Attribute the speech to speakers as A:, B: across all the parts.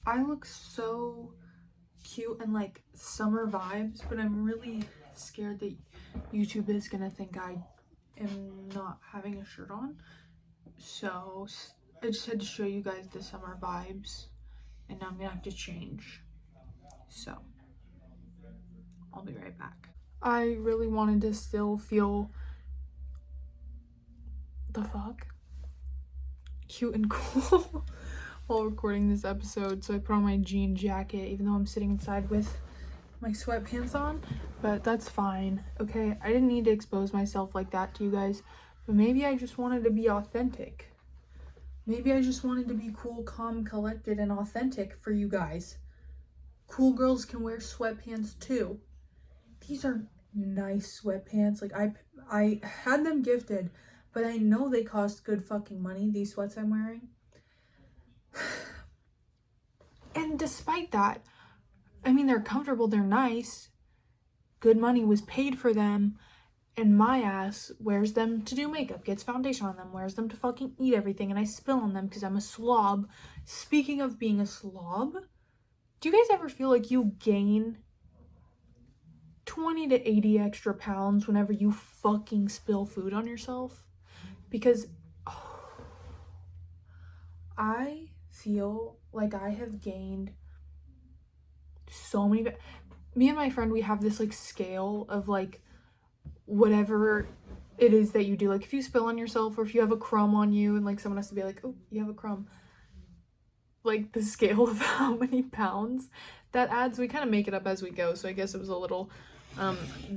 A: I look so cute and like summer vibes, but I'm really scared that YouTube is gonna think I am not having a shirt on. So I just had to show you guys the summer vibes, and now I'm gonna have to change. So I'll be right back. I really wanted to still feel the fuck cute and cool while recording this episode, so I put on my jean jacket even though I'm sitting inside with my sweatpants on, but that's fine. Okay, I didn't need to expose myself like that to you guys, but maybe I just wanted to be authentic. Maybe I just wanted to be cool, calm, collected, and authentic for you guys. Cool girls can wear sweatpants too. These are nice sweatpants. Like I had them gifted, but I know they cost good fucking money, these sweats I'm wearing. And despite that, I mean, they're comfortable, they're nice. Good money was paid for them, and my ass wears them to do makeup, gets foundation on them, wears them to fucking eat everything, and I spill on them because I'm a slob. Speaking of being a slob, do you guys ever feel like you gain 20 to 80 extra pounds whenever you fucking spill food on yourself? Because I feel like I have gained so many. Me and my friend, we have this like scale of like whatever it is that you do. Like if you spill on yourself or if you have a crumb on you and like someone has to be like, oh, you have a crumb. Like the scale of how many pounds that adds, we kind of make it up as we go. So I guess it was a little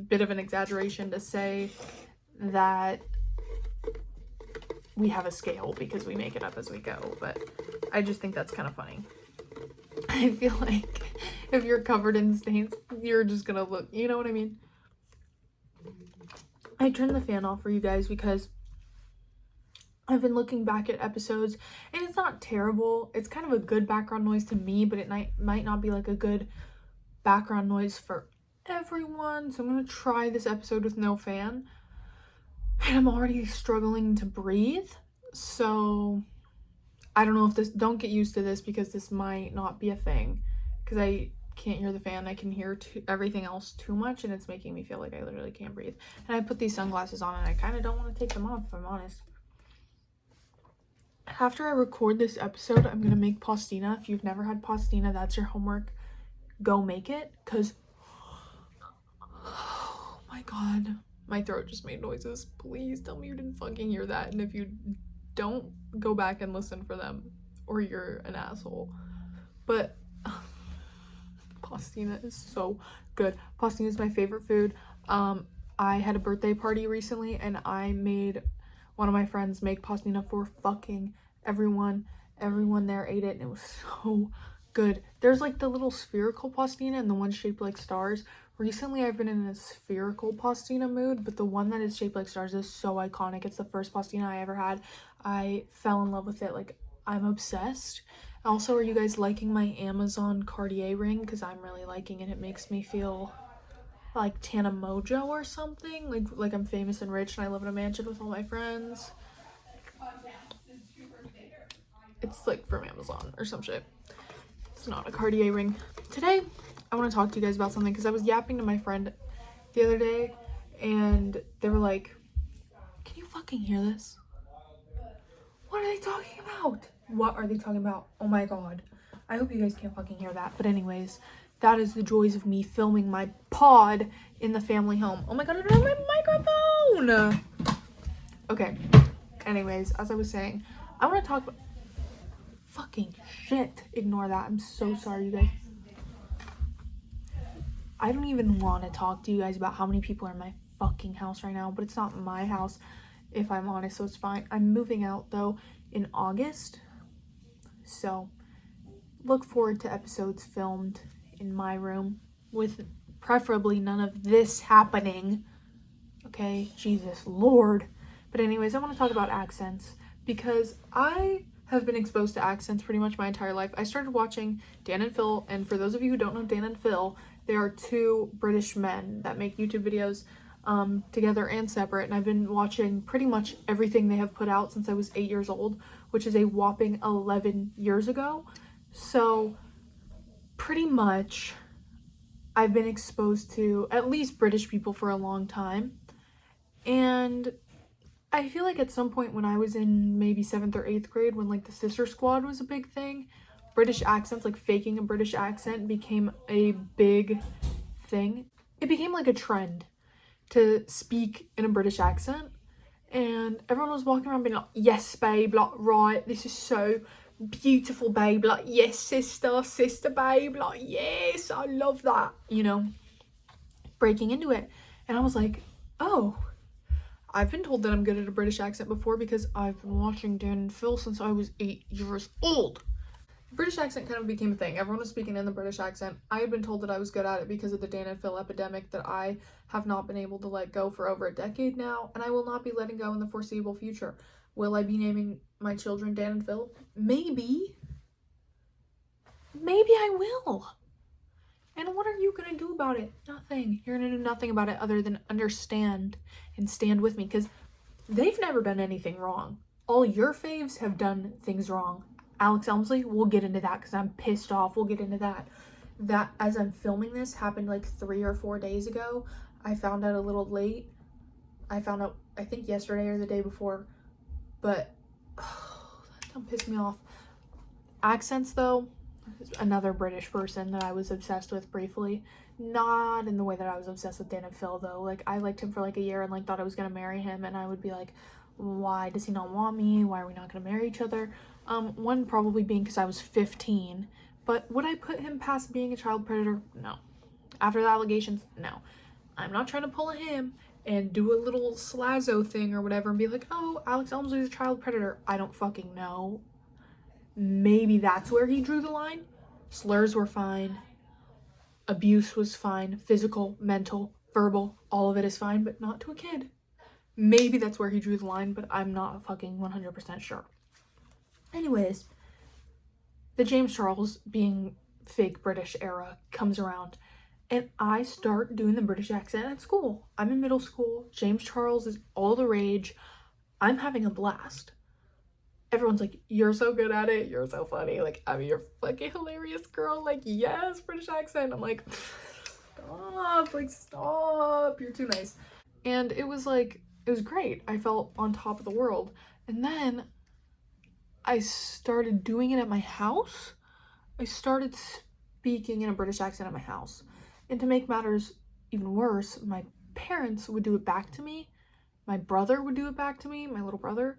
A: bit of an exaggeration to say that we have a scale because we make it up as we go, but I just think that's kind of funny. I feel like if you're covered in stains, you're just gonna look, you know what I mean? I turned the fan off for you guys because I've been looking back at episodes and it's not terrible. It's kind of a good background noise to me, but it might not be like a good background noise for everyone. So I'm gonna try this episode with no fan. And I'm already struggling to breathe. So I don't know if this, don't get used to this because this might not be a thing. Because I can't hear the fan. I can hear everything else too much and it's making me feel like I literally can't breathe. And I put these sunglasses on and I kind of don't want to take them off, if I'm honest. After I record this episode, I'm going to make pastina. If you've never had pastina, that's your homework. Go make it. Because, oh my god, my throat just made noises. Please tell me you didn't fucking hear that. And if you don't, go back and listen for them or you're an asshole. But pastina is so good. Pastina is my favorite food. I had a birthday party recently and I made one of my friends make pastina for fucking everyone. Everyone there ate it and it was so good. There's like the little spherical pastina and the one shaped like stars. Recently I've been in a spherical pastina mood, but the one that is shaped like stars is so iconic. It's the first pastina I ever had. I fell in love with it. Like, I'm obsessed. Also, are you guys liking my Amazon Cartier ring? Because I'm really liking it. It makes me feel like Tana Mojo or something. Like I'm famous and rich and I live in a mansion with all my friends. It's like from Amazon or some shit. It's not a Cartier ring. Today, I want to talk to you guys about something because I was yapping to my friend the other day and they were like, can you fucking hear this? What are they talking about? What are they talking about? Oh my god. I hope you guys can't fucking hear that. But anyways, that is the joys of me filming my pod in the family home. Oh my god, I don't have my microphone! Okay. Anyways, as I was saying, I want to talk about... Fucking shit. Ignore that. I'm so sorry, you guys. I don't even want to talk to you guys about how many people are in my fucking house right now, but it's not my house, if I'm honest, so it's fine. I'm moving out, though, in August, so look forward to episodes filmed in my room, with preferably none of this happening, okay? Jesus Lord. But anyways, I want to talk about accents, because I have been exposed to accents pretty much my entire life. I started watching Dan and Phil, and for those of you who don't know Dan and Phil, they are two British men that make YouTube videos together and separate, and I've been watching pretty much everything they have put out since I was 8 years old, which is a whopping 11 years ago. So pretty much I've been exposed to at least British people for a long time. And I feel like at some point when I was in maybe 7th or 8th grade, when like the Sister Squad was a big thing, British accents, like faking a British accent, became a big thing. It became like a trend to speak in a British accent. And everyone was walking around being like, yes, babe, like, right, this is so beautiful, babe, like, yes, sister, babe, like, yes, I love that, you know, breaking into it. And I was like, oh, I've been told that I'm good at a British accent before because I've been watching Dan and Phil since I was 8 years old. British accent kind of became a thing. Everyone was speaking in the British accent. I had been told that I was good at it because of the Dan and Phil epidemic that I have not been able to let go for over a decade now, and I will not be letting go in the foreseeable future. Will I be naming my children Dan and Phil? Maybe. Maybe I will. And what are you gonna do about it? Nothing. You're gonna do nothing about it other than understand and stand with me, because they've never done anything wrong. All your faves have done things wrong. Alex Elmsley, we'll get into that because I'm pissed off. We'll get into that. That, as I'm filming this, happened like 3 or 4 days ago. I found out a little late. I found out, I think yesterday or the day before. But, that don't piss me off. Accents, though, another British person that I was obsessed with briefly. Not in the way that I was obsessed with Dan and Phil, though. Like, I liked him for like a year and like thought I was gonna marry him, and I would be like, why does he not want me? Why are we not gonna marry each other? One probably being because I was 15, but would I put him past being a child predator? No. After the allegations, no. I'm not trying to pull him and do a little Slazzo thing or whatever and be like, oh, Alex Elmsley's a child predator. I don't fucking know. Maybe that's where he drew the line. Slurs were fine. Abuse was fine. Physical, mental, verbal, all of it is fine, but not to a kid. Maybe that's where he drew the line, but I'm not fucking 100% sure. Anyways, the James Charles being fake British era comes around, and I start doing the British accent at school. I'm in middle school. James Charles is all the rage. I'm having a blast. Everyone's like, you're so good at it. You're so funny. Like, I mean, you're fucking hilarious, girl. Like, yes, British accent. I'm like, stop. Like, stop. You're too nice. And it was like, it was great. I felt on top of the world. And then I started doing it at my house. I started speaking in a British accent at my house. And to make matters even worse, my parents would do it back to me. My brother would do it back to me, my little brother.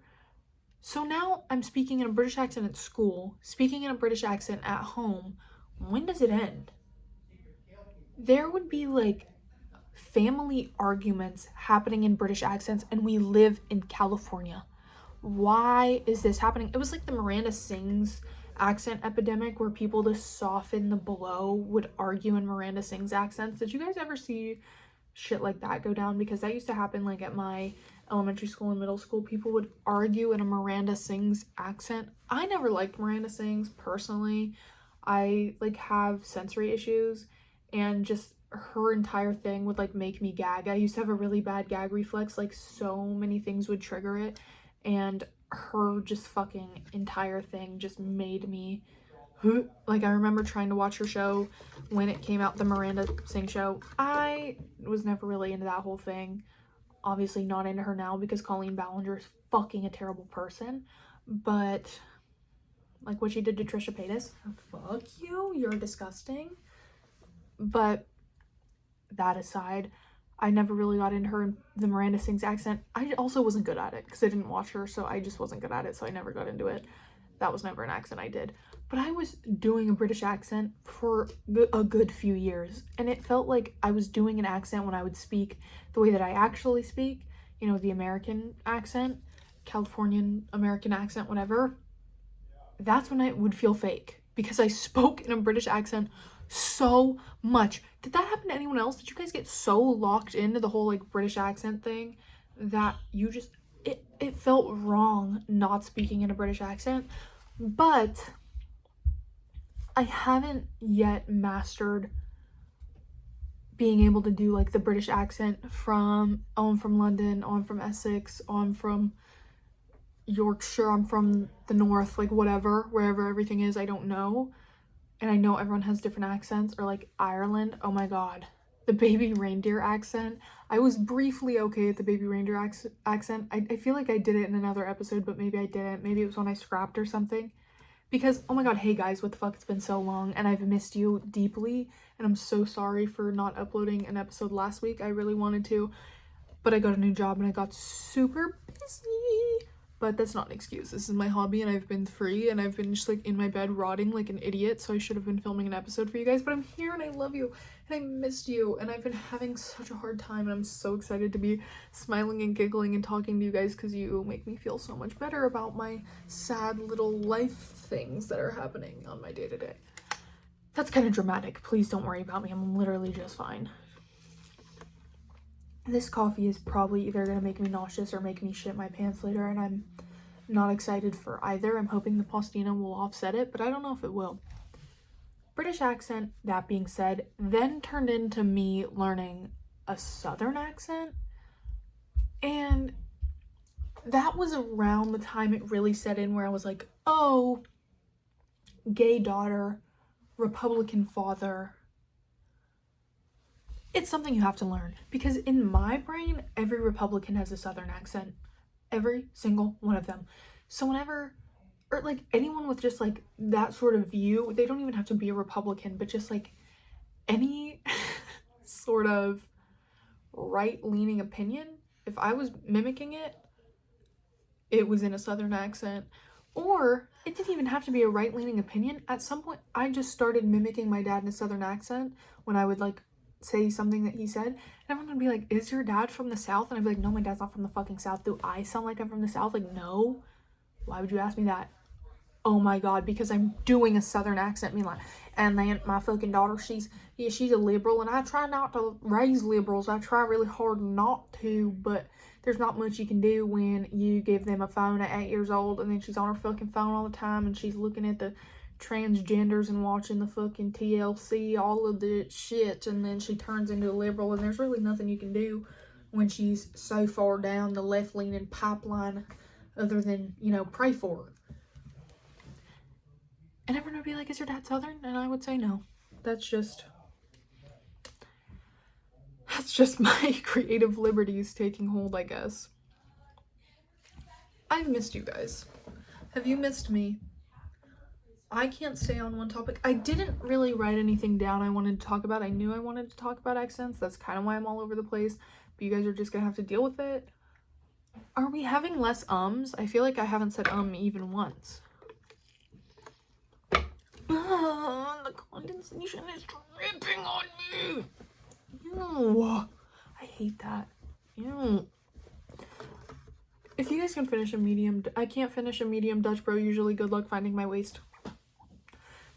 A: So now I'm speaking in a British accent at school, speaking in a British accent at home. When does it end? There would be like family arguments happening in British accents, and we live in California. Why is this happening? It was like the Miranda Sings accent epidemic, where people to soften the blow would argue in Miranda Sings accents. Did you guys ever see shit like that go down? Because that used to happen like at my elementary school and middle school. People would argue in a Miranda Sings accent. I never liked Miranda Sings personally. I like have sensory issues, and just her entire thing would like make me gag. I used to have a really bad gag reflex. Like, so many things would trigger it, and her just fucking entire thing just made me like, I remember trying to watch her show when it came out, the Miranda Sings show. I was never really into that whole thing. Obviously not into her now because Colleen Ballinger is fucking a terrible person, but like what she did to Trisha Paytas, fuck you, you're disgusting. But that aside, I never really got into her, the Miranda Sings accent. I also wasn't good at it because I didn't watch her, so I just wasn't good at it, so I never got into it. That was never an accent I did. But I was doing a British accent for a good few years, and it felt like I was doing an accent when I would speak the way that I actually speak, you know, the American accent, Californian American accent, whatever. That's when I would feel fake, because I spoke in a British accent so much. Did that happen to anyone else? Did you guys get so locked into the whole like British accent thing that you just, it felt wrong not speaking in a British accent? But I haven't yet mastered being able to do like the British accent from, oh, I'm from London, oh, I'm from Essex, oh, I'm from Yorkshire, I'm from the north, like whatever, wherever everything is, I don't know. and I know everyone has different accents, or like Ireland, oh my god, the baby reindeer accent. I was briefly okay at the baby reindeer accent. I feel like I did it in another episode, but maybe I didn't. Maybe it was when I scrapped or something. Because, oh my god, hey guys, what the fuck, it's been so long, and I've missed you deeply, and I'm so sorry for not uploading an episode last week. I really wanted to, but I got a new job and I got super busy. But that's not an excuse. This is my hobby, and I've been free, and I've been just like in my bed rotting like an idiot, so I should have been filming an episode for you guys, but I'm here and I love you and I missed you, and I've been having such a hard time, and I'm so excited to be smiling and giggling and talking to you guys because you make me feel so much better about my sad little life things that are happening on my day-to-day. That's kind of dramatic. Please don't worry about me. I'm literally just fine. This coffee is probably either going to make me nauseous or make me shit my pants later, and I'm not excited for either. I'm hoping the Postina will offset it, but I don't know if it will. British accent, that being said, then turned into me learning a Southern accent, and that was around the time it really set in where I was like, oh, gay daughter, Republican father. It's something you have to learn, because in my brain, every Republican has a Southern accent. Every single one of them. So whenever, or like anyone with just like that sort of view, they don't even have to be a Republican, but just like any sort of right-leaning opinion, if I was mimicking it, it was in a Southern accent. Or it didn't even have to be a right-leaning opinion. At some point, I just started mimicking my dad in a Southern accent when I would like say something that he said, and everyone would be like, is your dad from the South? And I'd be like, no, my dad's not from the fucking South. Do I sound like I'm from the South? Like, no. Why would you ask me that? Oh my god, because I'm doing a Southern accent, being like, and then my fucking daughter, she's a liberal, and I try not to raise liberals. I try really hard not to, but there's not much you can do when you give them a phone at 8 years old, and then she's on her fucking phone all the time, and she's looking at the transgenders and watching the fucking TLC, all of the shit, and then she turns into a liberal, and there's really nothing you can do when she's so far down the left-leaning pipeline other than, you know, pray for her. And everyone would be like, is your dad Southern? And I would say no. That's just my creative liberties taking hold, I guess. I've missed you guys. Have you missed me? I can't stay on one topic. I didn't really write anything down I wanted to talk about. I knew I wanted to talk about accents. That's kind of why I'm all over the place. But you guys are just gonna have to deal with it. Are we having less ums? I feel like I haven't said even once. The condensation is dripping on me. Ew. I hate that. Ew. If you guys can finish a medium, I can't finish a medium Dutch Bro usually. Good luck finding my waist.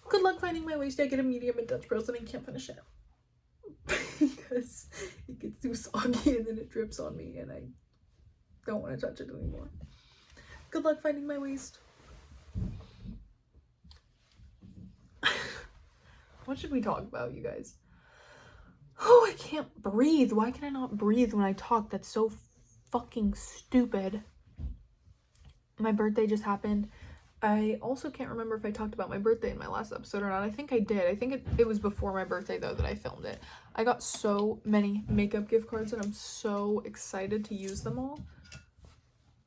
A: Good luck finding my waist. I get a medium in Dutch Bros and I can't finish it. Because it gets too soggy and then it drips on me and I don't want to touch it anymore. Good luck finding my waist. What should we talk about, you guys? Oh, I can't breathe. Why can I not breathe when I talk? That's so fucking stupid. My birthday just happened. I also can't remember if I talked about my birthday in my last episode or not. I think I did. I think it was before my birthday, though, that I filmed it. I got so many makeup gift cards, and I'm so excited to use them all.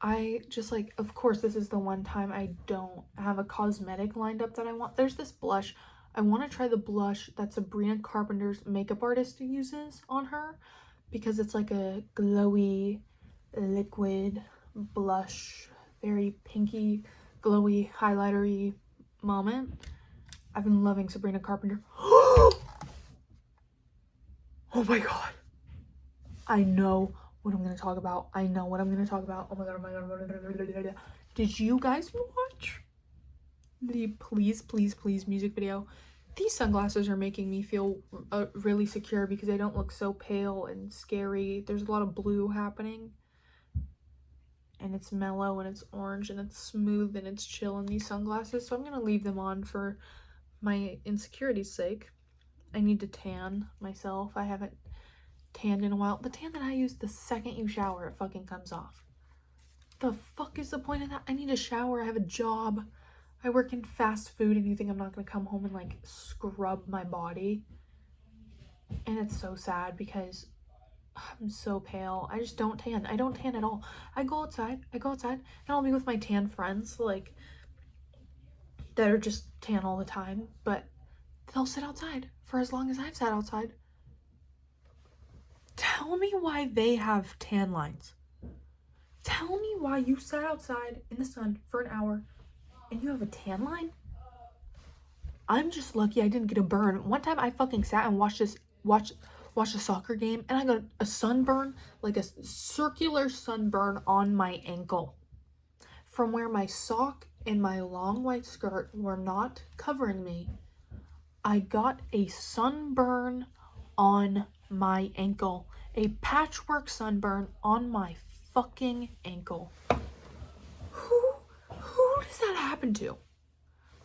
A: I just, like, of course, this is the one time I don't have a cosmetic lined up that I want. There's this blush. I want to try the blush that Sabrina Carpenter's makeup artist uses on her, because it's like a glowy liquid blush, very pinky, glowy, highlightery moment. I've been loving Sabrina Carpenter. Oh my god. I know what I'm going to talk about. I know what I'm going to talk about. Oh my god, oh my god, oh my god. Did you guys watch the Please, Please, Please music video? These sunglasses are making me feel really secure because they don't look so pale and scary. There's a lot of blue happening. And it's mellow and it's orange and it's smooth and it's chill in these sunglasses. So I'm going to leave them on for my insecurity's sake. I need to tan myself. I haven't tanned in a while. The tan that I use, the second you shower, it fucking comes off. The fuck is the point of that? I need a shower. I have a job. I work in fast food and you think I'm not gonna come home and like scrub my body? And it's so sad because I'm so pale. I just don't tan. I don't tan at all. I go outside and I'll be with my tan friends, like, that are just tan all the time, but they'll sit outside for as long as I've sat outside. Tell me why they have tan lines. Tell me why you sat outside in the sun for an hour and you have a tan line. I'm just lucky I didn't get a burn. One time I fucking sat and watched a soccer game and I got a sunburn, like a circular sunburn on my ankle from where my sock and my long white skirt were not covering me. I got a sunburn on my ankle, a patchwork sunburn on my fucking ankle. Who does that happen to?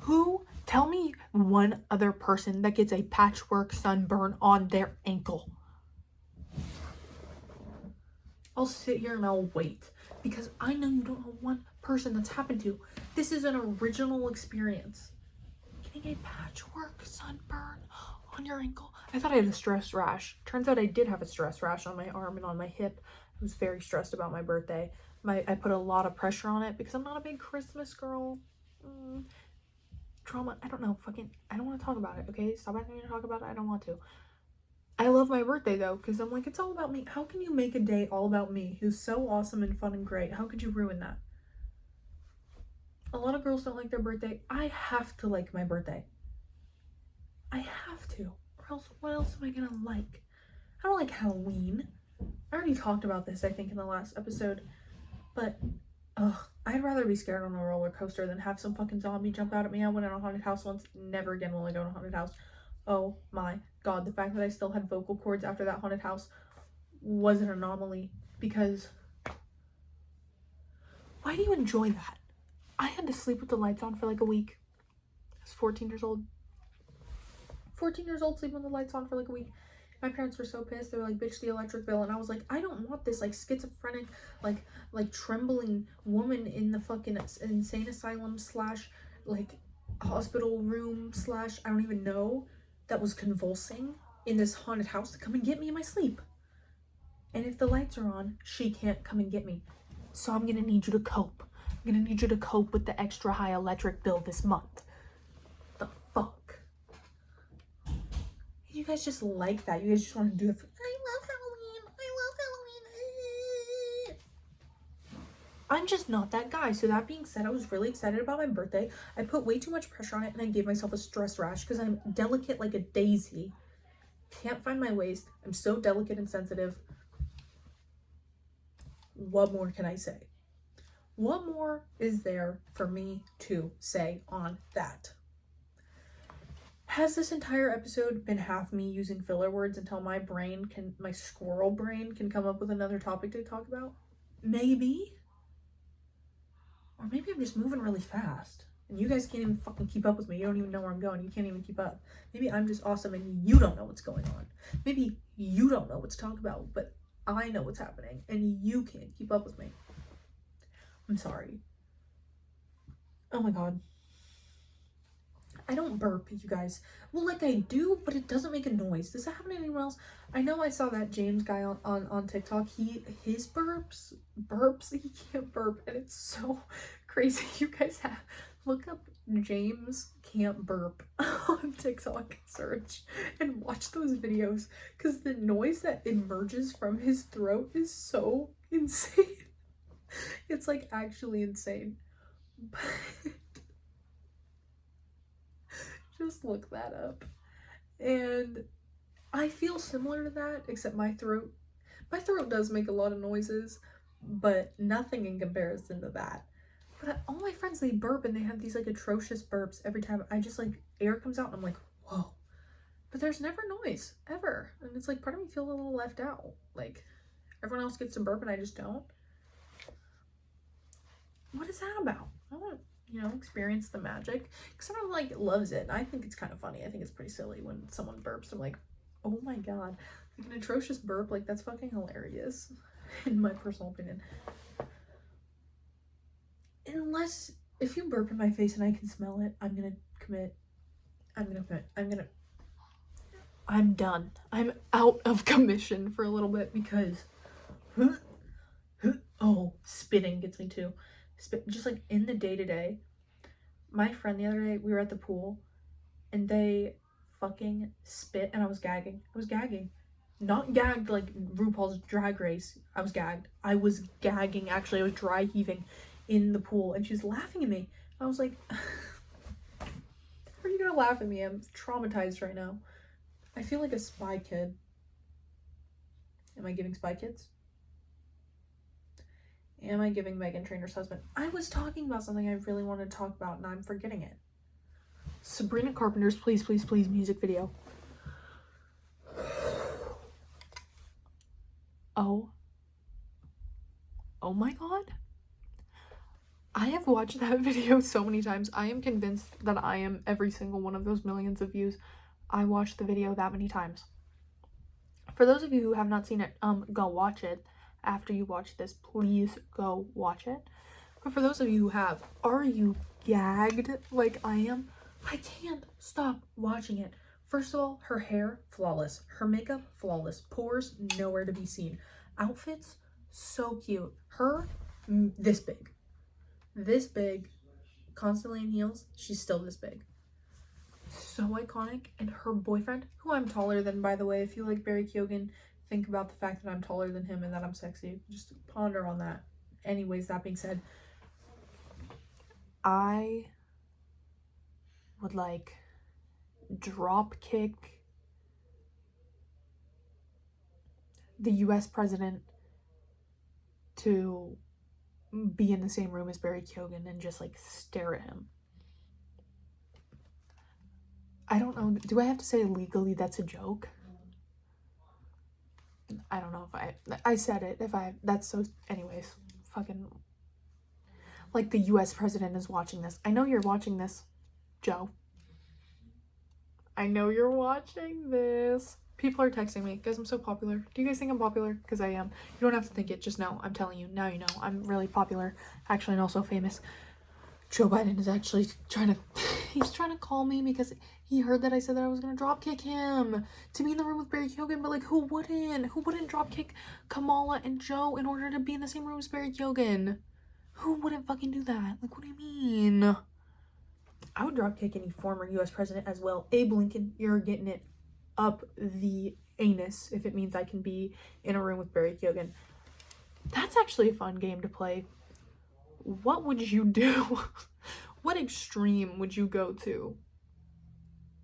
A: Who? Tell me one other person that gets a patchwork sunburn on their ankle. I'll sit here and I'll wait because I know you don't know one person that's happened to. This is an original experience. Getting a patchwork sunburn on your ankle. I thought I had a stress rash. Turns out I did have a stress rash on my arm and on my hip. I was very stressed about my birthday. I put a lot of pressure on it because I'm not a big Christmas girl. Trauma, I don't know, I don't want to talk about it, okay? Stop asking me to talk about it. I don't want to. I love my birthday though, because I'm like, it's all about me. How can you make a day all about me who's so awesome and fun and great? How could you ruin that? A lot of girls don't like their birthday. I have to like my birthday. I have to. Or else, what else am I gonna like? I don't like Halloween. I already talked about this, I think, in the last episode. But, I'd rather be scared on a roller coaster than have some fucking zombie jump out at me. I went in a haunted house once. Never again will I go in a haunted house. Oh my god, the fact that I still had vocal cords after that haunted house was an anomaly. Because why do you enjoy that? I had to sleep with the lights on for like a week. I was 14 years old. 14 years old, sleeping with the lights on for like a week. My parents were so pissed. They were like, bitch, the electric bill. And I was like, I don't want this like schizophrenic, like trembling woman in the fucking insane asylum / like hospital room / I don't even know, that was convulsing in this haunted house to come and get me in my sleep. And if the lights are on, she can't come and get me. So I'm gonna need you to cope. I'm gonna need you to cope with the extra high electric bill this month. The fuck? You guys just like that. You guys just want to do it. I love Halloween. I'm just not that guy. So that being said, I was really excited about my birthday. I put way too much pressure on it and I gave myself a stress rash because I'm delicate like a daisy. Can't find my waist. I'm so delicate and sensitive. What more can I say? What more is there for me to say on that? Has this entire episode been half me using filler words until my squirrel brain can come up with another topic to talk about? Maybe. Or maybe I'm just moving really fast and you guys can't even fucking keep up with me. You don't even know where I'm going. You can't even keep up. Maybe I'm just awesome and you don't know what's going on. Maybe you don't know what to talk about, but I know what's happening and you can't keep up with me. I'm sorry. Oh my god. I don't burp, you guys. Well, like I do, but it doesn't make a noise. Does that happen to anyone else? I know I saw that James guy on TikTok. His burps, he can't burp, and it's so crazy. You guys look up James can't burp on TikTok, search, and watch those videos, because the noise that emerges from his throat is so insane. It's like actually insane. Just look that up. And I feel similar to that, except my throat does make a lot of noises, but nothing in comparison to that. But all my friends, they burp and they have these like atrocious burps every time. I just like, air comes out and I'm like, whoa. But there's never noise, ever. And it's like, part of me feels a little left out. Like, everyone else gets to burp and I just don't. What is that about? I want to, experience the magic. Because someone like loves it. I think it's kind of funny. I think it's pretty silly when someone burps. I'm like, oh my god. Like an atrocious burp, like that's fucking hilarious. In my personal opinion. Unless If you burp in my face and I can smell it, I'm done. I'm out of commission for a little bit because oh, spitting gets me too. Just like in the day-to-day. My friend the other day, we were at the pool and they fucking spit and I was gagging. Not gagged like RuPaul's Drag Race. I was gagged. I was gagging, actually. I was dry heaving in the pool and she was laughing at me. I was like, how are you gonna laugh at me? I'm traumatized right now. I feel like a Spy Kid. Am I giving Spy Kids? Am I giving Meghan Trainor's husband? I was talking about something I really wanted to talk about and I'm forgetting it. Sabrina Carpenter's Please Please Please music video. Oh my god. I have watched that video so many times. I am convinced that I am every single one of those millions of views. I watched the video that many times. For those of you who have not seen it, go watch it. After you watch this, please go watch it. But for those of you who have, are you gagged like I am? I can't stop watching it. First of all, her hair, flawless. Her makeup, flawless. Pores, nowhere to be seen. Outfits, so cute. Her, this big. This big. Constantly in heels. She's still this big. So iconic. And her boyfriend, who I'm taller than, by the way. If you like Barry Keoghan, think about the fact that I'm taller than him and that I'm sexy. Just ponder on that. Anyways, that being said, I would like drop kick the US president to be in the same room as Barry Keoghan and just like stare at him. I don't know. Do I have to say legally that's a joke? I don't know if I said it. That's so, anyways, fucking, like the US president is watching this. I know you're watching this, Joe. I know you're watching this. People are texting me. Guys, I'm so popular. Do you guys think I'm popular? Because I am. You don't have to think it. Just know. I'm telling you. Now you know. I'm really popular. Actually, and also famous. Joe Biden is actually he's trying to call me because he heard that I said that I was going to drop kick him to be in the room with Barry Keoghan. But like, who wouldn't? Who wouldn't drop kick Kamala and Joe in order to be in the same room as Barry Keoghan? Who wouldn't fucking do that? Like, what do you mean? I would drop kick any former US president as well. Abe Lincoln, you're getting it up the anus if it means I can be in a room with Barry Keoghan. That's actually a fun game to play. What would you do? What extreme would you go to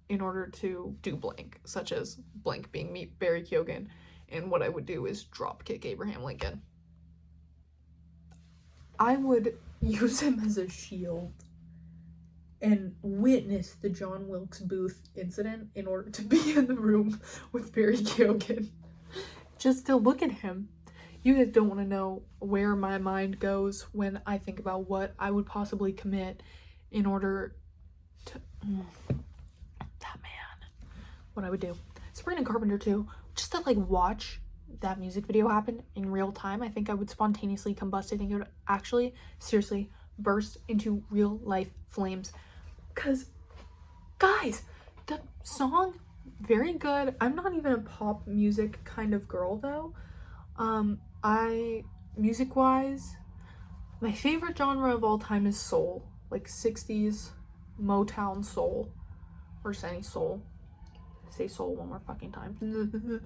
A: in order to do blank, such as blank being me, Barry Keoghan, and what I would do is drop kick Abraham Lincoln. I would use him as a shield and witness the John Wilkes Booth incident in order to be in the room with Barry Keoghan. Just to look at him. You guys don't want to know where my mind goes when I think about what I would possibly commit in order to... that man. What I would do. Sabrina Carpenter too. Just to like watch that music video happen in real time, I think I would spontaneously combust. I think it would actually, seriously, burst into real life flames. Because, guys, the song, very good. I'm not even a pop music kind of girl though. Music-wise, my favorite genre of all time is soul. Like 60s Motown soul. Or just any soul. Say soul one more fucking time.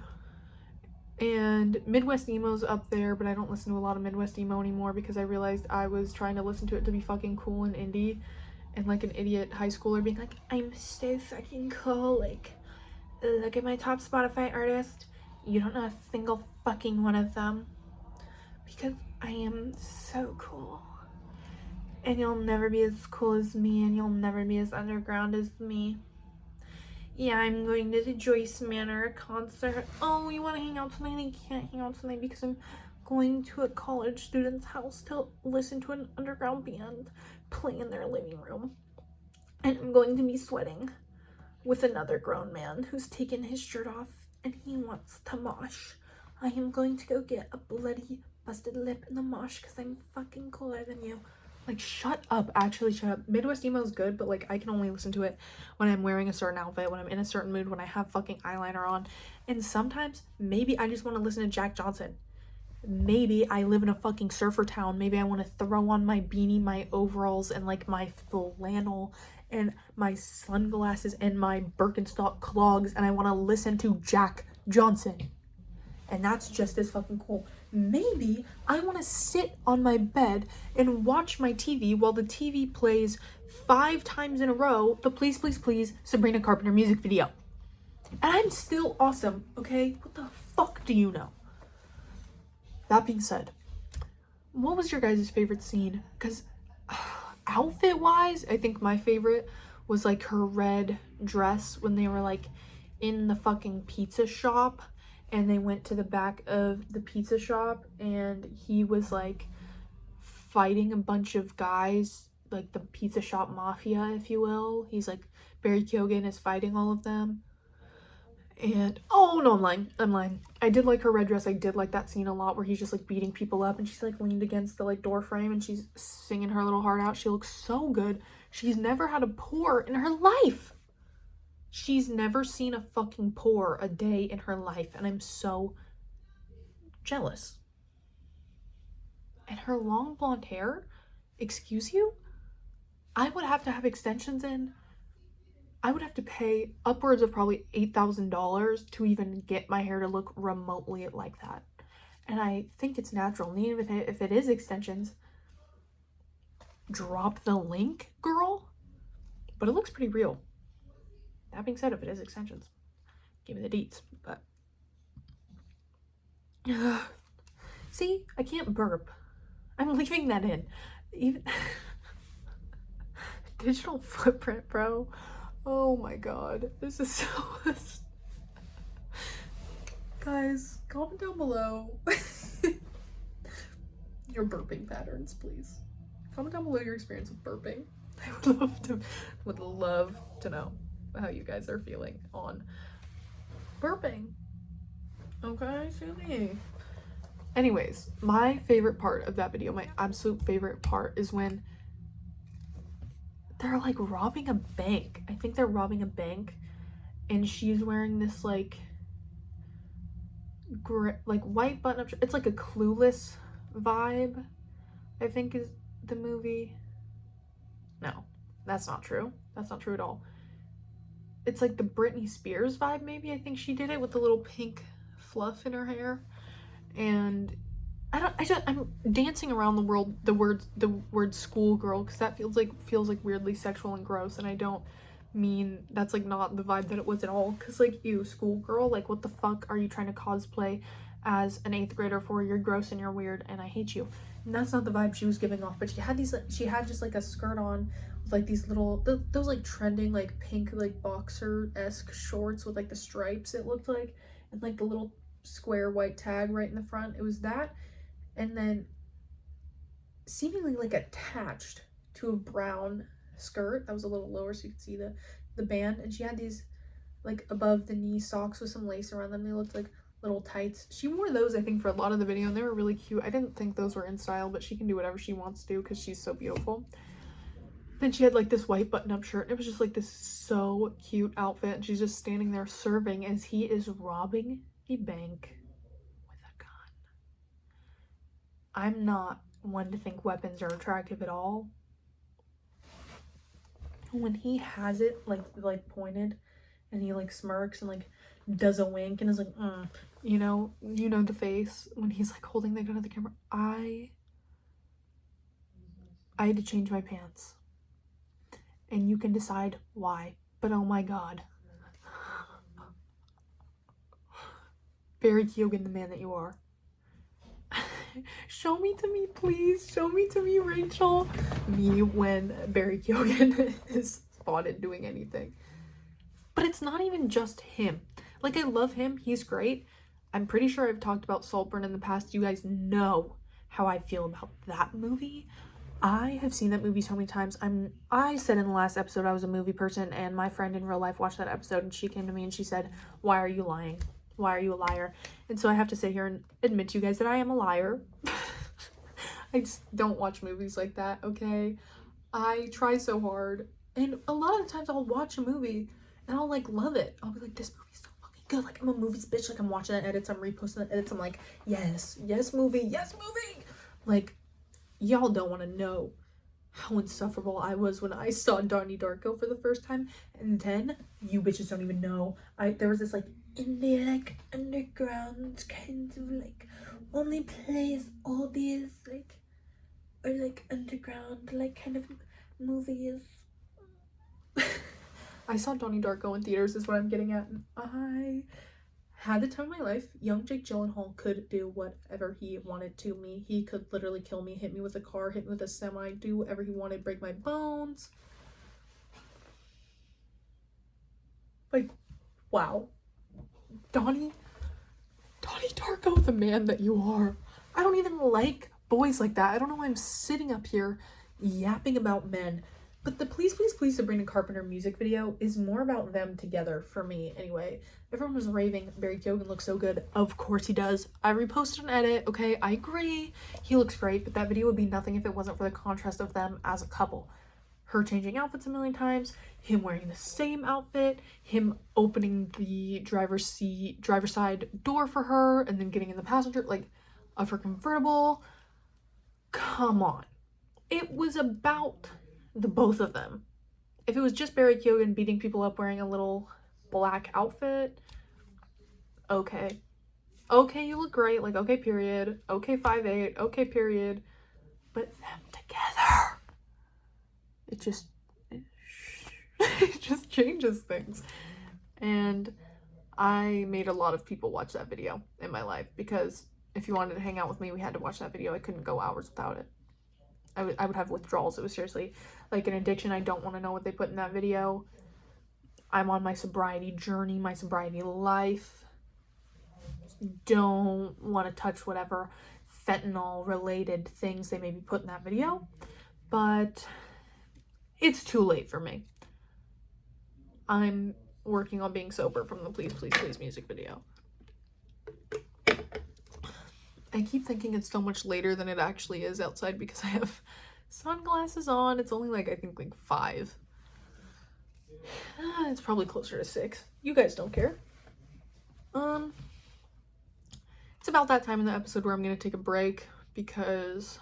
A: And Midwest Emo's up there, but I don't listen to a lot of Midwest Emo anymore because I realized I was trying to listen to it to be fucking cool and indie. And like an idiot high schooler being like, I'm so fucking cool. Like, look at my top Spotify artist. You don't know a single fucking one of them. Because I am so cool. And you'll never be as cool as me, and you'll never be as underground as me. Yeah, I'm going to the Joyce Manor concert. Oh, you want to hang out tonight? I can't hang out tonight because I'm going to a college student's house to listen to an underground band play in their living room. And I'm going to be sweating with another grown man who's taken his shirt off and he wants to mosh. I am going to go get a bloody busted lip in the mosh because I'm fucking cooler than you. Like, shut up. Actually, shut up. Midwest emo is good, but like I can only listen to it when I'm wearing a certain outfit, when I'm in a certain mood, when I have fucking eyeliner on. And sometimes maybe I just want to listen to Jack Johnson. Maybe I live in a fucking surfer town. Maybe I want to throw on my beanie, my overalls, and like my flannel and my sunglasses and my Birkenstock clogs, and I want to listen to Jack Johnson. And that's just as fucking cool. Maybe I want to sit on my bed and watch my TV while the TV plays 5 times in a row the Please Please Please Sabrina Carpenter music video. And I'm still awesome, okay? What the fuck do you know? That being said, what was your guys' favorite scene? Because outfit-wise, I think my favorite was like her red dress when they were like in the fucking pizza shop and they went to the back of the pizza shop and he was like fighting a bunch of guys, like the pizza shop mafia, if you will. He's like, Barry Keoghan is fighting all of them. And oh no, I'm lying. I did like her red dress. I did like that scene a lot where he's just like beating people up and she's like leaned against the like door frame and she's singing her little heart out. She looks so good. She's never had a pore in her life. She's never seen a fucking pore a day in her life, and I'm so jealous. And her long blonde hair, excuse you? I would have to have extensions in. I would have to pay upwards of probably $8,000 to even get my hair to look remotely like that. And I think it's natural. And even if it is extensions, drop the link, girl. But it looks pretty real. That being said, if it is extensions, give me the deets. But see, I can't burp. I'm leaving that in. Even digital footprint, bro. Oh my god, this is so guys, comment down below your burping patterns, please. Comment down below your experience with burping. I would love to know how you guys are feeling on burping. Okay, silly. Anyways, my favorite part of that video, my absolute favorite part, is when they're like robbing a bank. I think they're robbing a bank and she's wearing this like white button-up shirt. It's like a Clueless vibe, I think is the movie. No, that's not true. That's not true at all. It's like the Britney Spears vibe, maybe. I think she did it with the little pink fluff in her hair. And I'm dancing around the word schoolgirl because that feels like weirdly sexual and gross, and I don't mean that's like not the vibe that it was at all. Because like, ew, schoolgirl, like what the fuck are you trying to cosplay as an 8th grader for? You're gross and you're weird and I hate you. And that's not the vibe she was giving off. But she had just like a skirt on with like these little those like trending like pink like boxer-esque shorts with like the stripes, it looked like, and like the little square white tag right in the front. It was that, and then seemingly like attached to a brown skirt that was a little lower so you could see the band, and she had these like above the knee socks with some lace around them. They looked like little tights. She wore those I think for a lot of the video and they were really cute. I didn't think those were in style, but she can do whatever she wants to do because she's so beautiful. Then she had like this white button-up shirt and it was just like this so cute outfit, and she's just standing there serving as he is robbing a bank with a gun. I'm not one to think weapons are attractive at all. When he has it like pointed and he like smirks and like does a wink and is like you know the face when he's like holding the gun at the camera, I had to change my pants, and you can decide why, but oh my god. Barry Keoghan, the man that you are. Show me to me, please. Show me to me, Rachel. Me when Barry Keoghan is spotted doing anything. But it's not even just him. Like, I love him. He's great. I'm pretty sure I've talked about Saltburn in the past. You guys know how I feel about that movie. I have seen that movie so many times. I said in the last episode I was a movie person, and my friend in real life watched that episode and she came to me and she said, "Why are you lying? Why are you a liar?" And so I have to sit here and admit to you guys that I am a liar. I just don't watch movies like that, okay? I try so hard, and a lot of the times I'll watch a movie and I'll like love it. I'll be like, this movie's so fucking good. Like, I'm a movies bitch. Like, I'm watching the edits, I'm reposting the edits. I'm like, yes, yes, movie, yes, movie. Like, y'all don't want to know how insufferable I was when I saw Donnie Darko for the first time. And then, you bitches don't even know, there was this like indie, like underground kind of like only plays all these like, or like underground like kind of movies. I saw Donnie Darko in theaters is what I'm getting at. I had the time of my life. Young Jake Gyllenhaal could do whatever he wanted to me. He could literally kill me, hit me with a car, hit me with a semi, do whatever he wanted, break my bones. Like, wow. Donnie Darko, the man that you are. I don't even like boys like that. I don't know why I'm sitting up here yapping about men. But the Please Please Please Sabrina Carpenter music video is more about them together for me anyway. Everyone was raving Barry Keoghan looks so good. Of course he does. I reposted an edit. Okay, I agree. He looks great, but that video would be nothing if it wasn't for the contrast of them as a couple. Her changing outfits a million times, him wearing the same outfit, him opening the driver's side door for her, and then getting in the passenger, like, of her convertible. Come on. It was about the both of them. If it was just Barry Keoghan beating people up wearing a little black outfit, okay. Okay, you look great. Like, okay, period. Okay, 5'8". Okay, period. But them together, it just changes things. And I made a lot of people watch that video in my life, because if you wanted to hang out with me, we had to watch that video. I couldn't go hours without it. I would have withdrawals. It was seriously like an addiction. I don't want to know what they put in that video. I'm on my sobriety journey, my sobriety life. Don't want to touch whatever fentanyl related things they maybe put in that video. But it's too late for me. I'm working on being sober from the Please Please Please music video. I keep thinking it's so much later than it actually is outside because I have sunglasses on. It's only like, I think like 5. It's probably closer to 6. You guys don't care. It's about that time in the episode where I'm gonna take a break because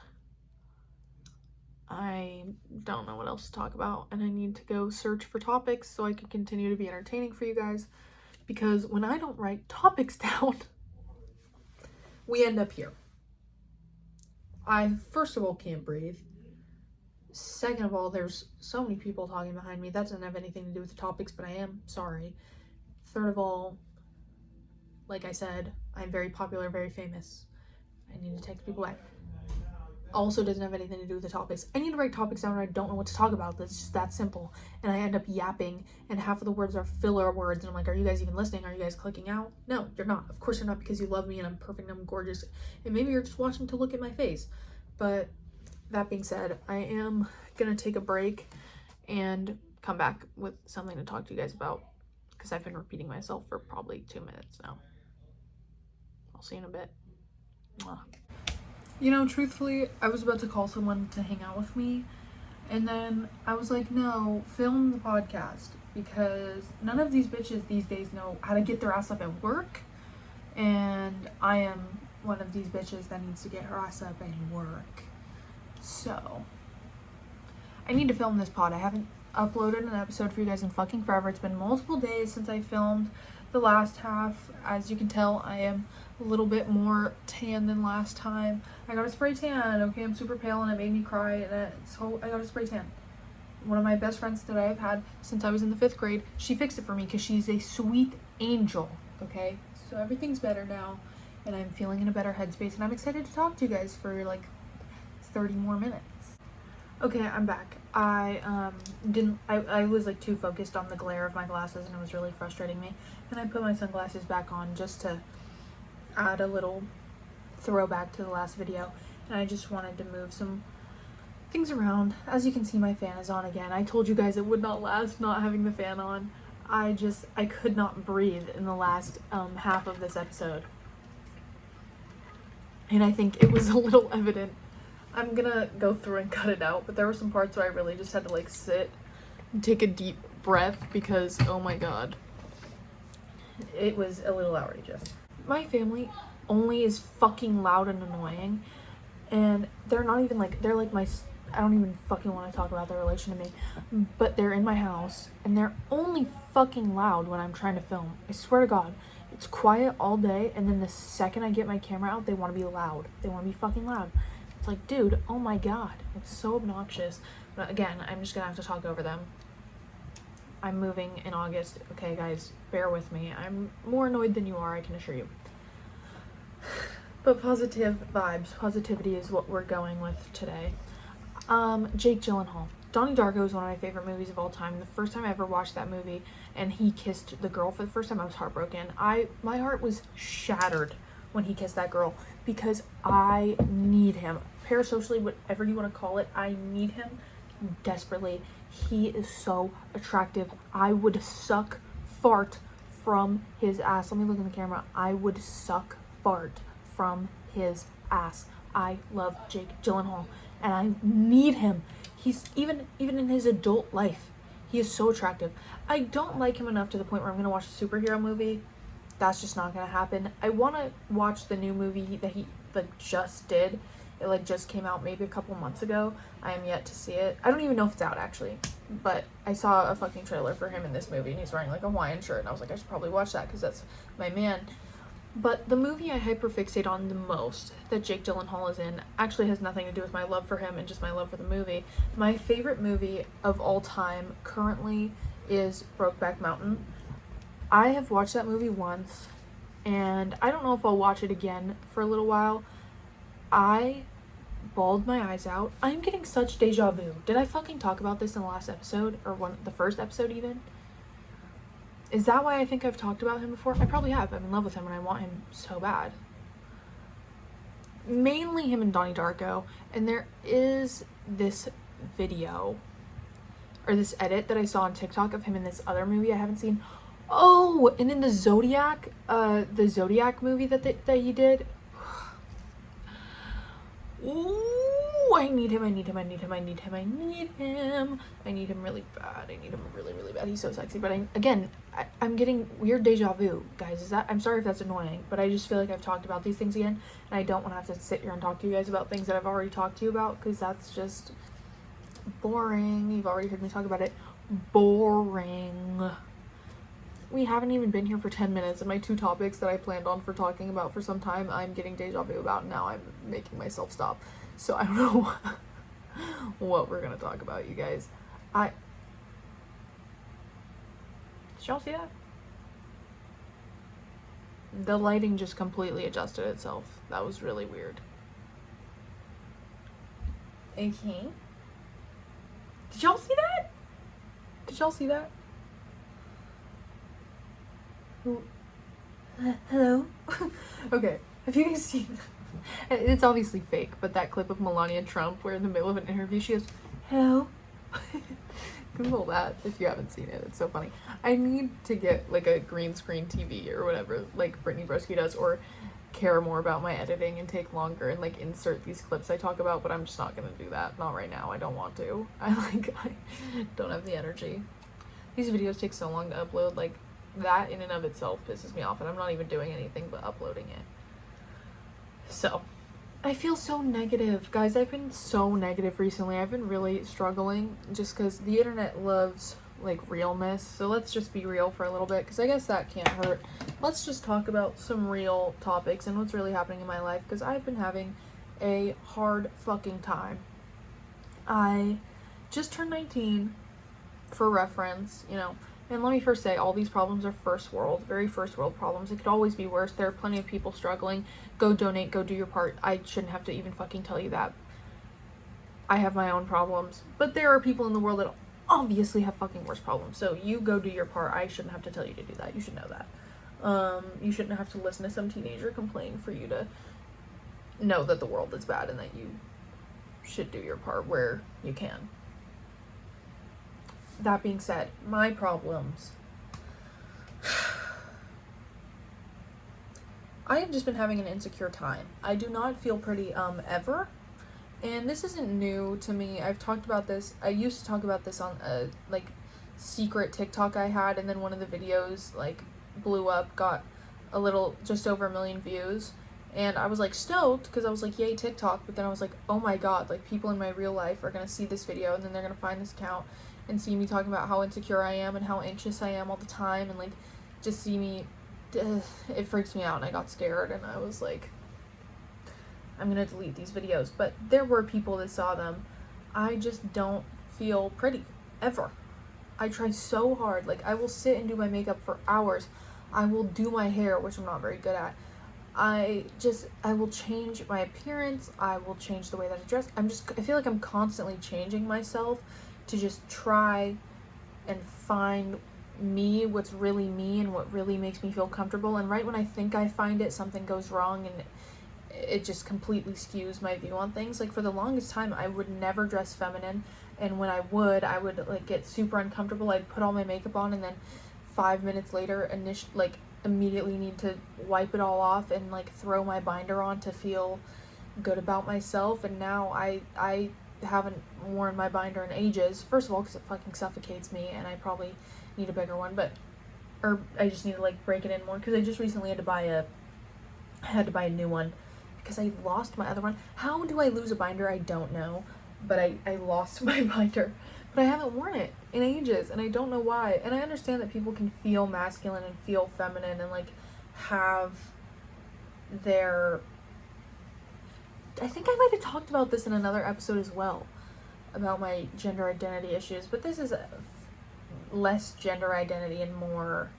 A: I don't know what else to talk about, and I need to go search for topics so I can continue to be entertaining for you guys, because when I don't write topics down, we end up here. I, first of all, can't breathe. Second of all, there's so many people talking behind me. That doesn't have anything to do with the topics, but I am sorry. Third of all, like I said, I'm very popular, very famous. I need to text people back. Also doesn't have anything to do with the topics. I need to write topics down and I don't know what to talk about. That's just that simple. And I end up yapping, and half of the words are filler words, and I'm like, are you guys even listening? Are you guys clicking out? No, you're not. Of course you're not, because you love me and I'm perfect and I'm gorgeous. And maybe you're just watching to look at my face. But that being said, I am gonna take a break and come back with something to talk to you guys about, because I've been repeating myself for probably 2 minutes now. I'll see you in a bit. Mwah. You know, truthfully, I was about to call someone to hang out with me, and then I was like, no, film the podcast, because none of these bitches these days know how to get their ass up at work, and I am one of these bitches that needs to get her ass up at work. So, I need to film this pod. I haven't uploaded an episode for you guys in fucking forever. It's been multiple days since I filmed the last half. As you can tell, I am a little bit more tan than last time. I got a spray tan, okay? I'm super pale and it made me cry, and so I got a spray tan. One of my best friends that I've had since I was in the 5th grade, she fixed it for me because she's a sweet angel, okay? So everything's better now, and I'm feeling in a better headspace, and I'm excited to talk to you guys for like 30 more minutes. Okay, I'm back. I was like too focused on the glare of my glasses, and it was really frustrating me, and I put my sunglasses back on just to add a little throwback to the last video, and I just wanted to move some things around. As you can see, my fan is on again. I told you guys it would not last not having the fan on. I could not breathe in the last half of this episode, and I think it was a little evident I'm gonna go through and cut it out, but there were some parts where I really just had to like sit and take a deep breath because, oh my god, it was a little outrageous. My family only is fucking loud and annoying, and they're not even like, they're like my, I don't even fucking want to talk about their relation to me, but they're in my house and they're only fucking loud when I'm trying to film. I swear to God, it's quiet all day, and then the second I get my camera out, they want to be loud. They want to be fucking loud. It's like, dude, oh my god, it's so obnoxious. But again, I'm just gonna have to talk over them. I'm moving in August. Okay, guys, bear with me. I'm more annoyed than you are, I can assure you. But positive vibes, positivity is what we're going with today. Jake Gyllenhaal. Donnie Darko is one of my favorite movies of all time. The first time I ever watched that movie and he kissed the girl for the first time, I was heartbroken. My heart was shattered when he kissed that girl because I need him. Parasocially, whatever you want to call it, I need him desperately. He is so attractive. I would suck fart from his ass. Let me look in the camera. I would suck fart from his ass. I love Jake Gyllenhaal and I need him. He's even in his adult life, he is so attractive. I don't like him enough to the point where I'm gonna watch a superhero movie. That's just not gonna happen. I want to watch the new movie that he like just did. It like just came out maybe a couple months ago. I am yet to see it. I don't even know if it's out actually, but I saw a fucking trailer for him in this movie and he's wearing like a Hawaiian shirt and I was like, I should probably watch that because that's my man. But the movie I hyperfixate on the most that Jake Gyllenhaal is in actually has nothing to do with my love for him and just my love for the movie. My favorite movie of all time currently is Brokeback Mountain. I have watched that movie once and I don't know if I'll watch it again for a little while. I bawled my eyes out. I'm getting such deja vu. Did I fucking talk about this in the last episode or the first episode even? Is that why I think I've talked about him before? I probably have. I'm in love with him and I want him so bad. Mainly him and Donnie Darko. And there is this video or this edit that I saw on TikTok of him in this other movie I haven't seen. Oh, and in the Zodiac movie that he did. Ooh, I need him really bad. I need him really, really bad. He's so sexy. But I'm getting weird deja vu, guys. I'm sorry if that's annoying, but I just feel like I've talked about these things again, and I don't want to have to sit here and talk to you guys about things that I've already talked to you about, because that's just boring. You've already heard me talk about it. Boring. We haven't even been here for 10 minutes, and my two topics that I planned on for talking about for some time, I'm getting deja vu about, and now I'm making myself stop. So I don't know what we're gonna talk about, you guys. Did y'all see that? The lighting just completely adjusted itself. That was really weird. Okay. Did y'all see that? Hello? Okay, have you guys seen that? It's obviously fake, but that clip of Melania Trump where in the middle of an interview she goes, hello? Google that if you haven't seen it. It's so funny. I need to get like a green screen TV or whatever like Brittany Broski does, or care more about my editing and take longer and like insert these clips I talk about, but I'm just not gonna do that. Not right now. I don't want to. I don't have the energy. These videos take so long to upload. Like, that in and of itself pisses me off, and I'm not even doing anything but uploading it. So I feel so negative, guys. I've been so negative recently. I've been really struggling just because the internet loves like realness. So let's just be real for a little bit, because I guess that can't hurt. Let's just talk about some real topics and what's really happening in my life, because I've been having a hard fucking time. I just turned 19, for reference, you know. And let me first say, all these problems are very first world problems. It could always be worse. There are plenty of people struggling. Go donate, go do your part. I shouldn't have to even fucking tell you that. I have my own problems. But there are people in the world that obviously have fucking worse problems. So you go do your part. I shouldn't have to tell you to do that. You should know that. You shouldn't have to listen to some teenager complain for you to know that the world is bad and that you should do your part where you can. That being said, my problems. I have just been having an insecure time. I do not feel pretty ever, And this isn't new to me. I've talked about this. I used to talk about this on a like secret TikTok I had, and then one of the videos like blew up, got a little just over 1 million views, and I was like stoked because I was like, yay TikTok. But then I was like, oh my god, like people in my real life are gonna see this video, and then they're gonna find this account and see me talking about how insecure I am and how anxious I am all the time, and like just see me. It freaks me out, and I got scared, and I was like, I'm gonna delete these videos. But there were people that saw them. I just don't feel pretty ever. I try so hard. Like, I will sit and do my makeup for hours. I will do my hair, which I'm not very good at. I will change my appearance. I will change the way that I dress. I feel like I'm constantly changing myself to just try and find me, what's really me and what really makes me feel comfortable. And right when I think I find it, something goes wrong, and it just completely skews my view on things. Like, for the longest time, I would never dress feminine, and when I would like get super uncomfortable. I'd put all my makeup on, and then 5 minutes later immediately need to wipe it all off and like throw my binder on to feel good about myself. And now I haven't worn my binder in ages, first of all because it fucking suffocates me, and I probably need a bigger one, or I just need to like break it in more, because I just recently had to buy a new one because I lost my other one. How do I lose a binder? I don't know, but I lost my binder. But I haven't worn it in ages, and I don't know why. And I understand that people can feel masculine and feel feminine and like have their... I think I might have talked about this in another episode as well, about my gender identity issues, but this is less gender identity and more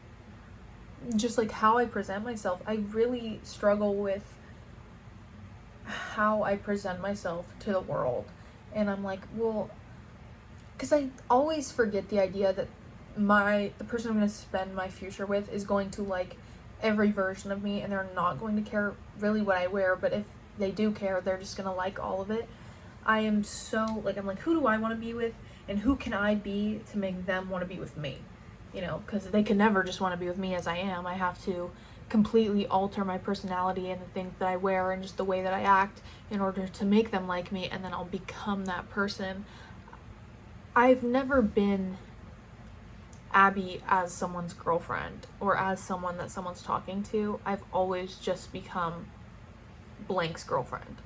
A: just like how I present myself. I really struggle with how I present myself to the world. And I'm like, well, because I always forget the idea that the person I'm going to spend my future with is going to like every version of me, and they're not going to care really what I wear, but if they do care, they're just going to like all of it. I am so like, I'm like, who do I want to be with, and who can I be to make them want to be with me? You know, because they can never just want to be with me as I am. I have to completely alter my personality and the things that I wear and just the way that I act in order to make them like me, and then I'll become that person. I've never been Abby as someone's girlfriend or as someone that someone's talking to. I've always just become blank's girlfriend.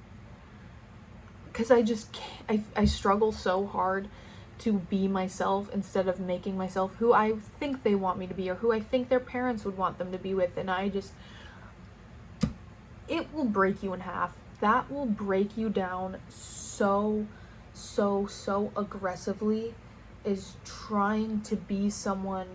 A: Because I struggle so hard to be myself instead of making myself who I think they want me to be or who I think their parents would want them to be with. And it will break you in half. That will break you down so aggressively, is trying to be someone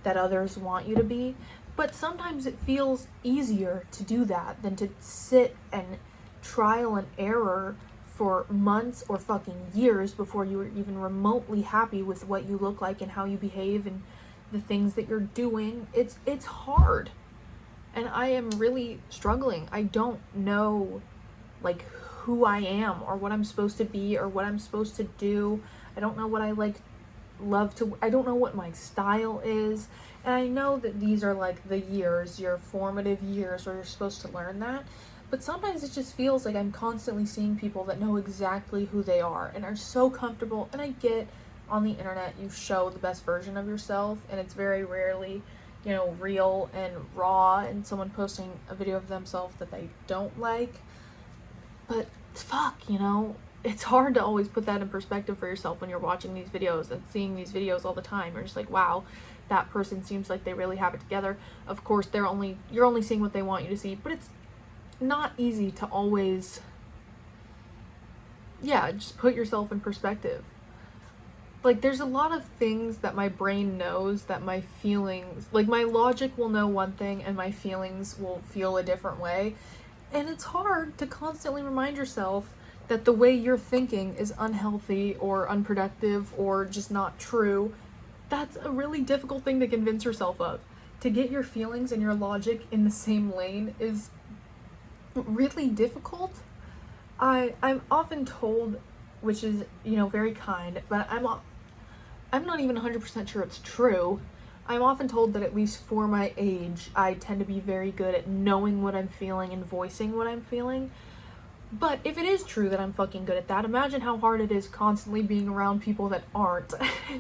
A: that others want you to be. But sometimes it feels easier to do that than to sit and trial and error for months or fucking years before you were even remotely happy with what you look like and how you behave and the things that you're doing. It's hard. And I am really struggling. I don't know like who I am or what I'm supposed to be or what I'm supposed to do. I don't know what I I don't know what my style is. And I know that these are like the years, your formative years where you're supposed to learn that. But sometimes it just feels like I'm constantly seeing people that know exactly who they are and are so comfortable. And I get on the internet, you show the best version of yourself, and it's very rarely, real and raw, and someone posting a video of themselves that they don't like. But fuck, it's hard to always put that in perspective for yourself when you're watching these videos and seeing these videos all the time. You're just like, wow, that person seems like they really have it together. Of course, you're only seeing what they want you to see, but it's not easy to always, just put yourself in perspective. Like, there's a lot of things that my brain knows that my feelings, like my logic will know one thing and my feelings will feel a different way. And it's hard to constantly remind yourself that the way you're thinking is unhealthy or unproductive or just not true. That's a really difficult thing to convince yourself of. To get your feelings and your logic in the same lane is really difficult. I'm often told, which is, very kind, but I'm not even 100% sure it's true. I'm often told that at least for my age, I tend to be very good at knowing what I'm feeling and voicing what I'm feeling. But if it is true that I'm fucking good at that, imagine how hard it is constantly being around people that aren't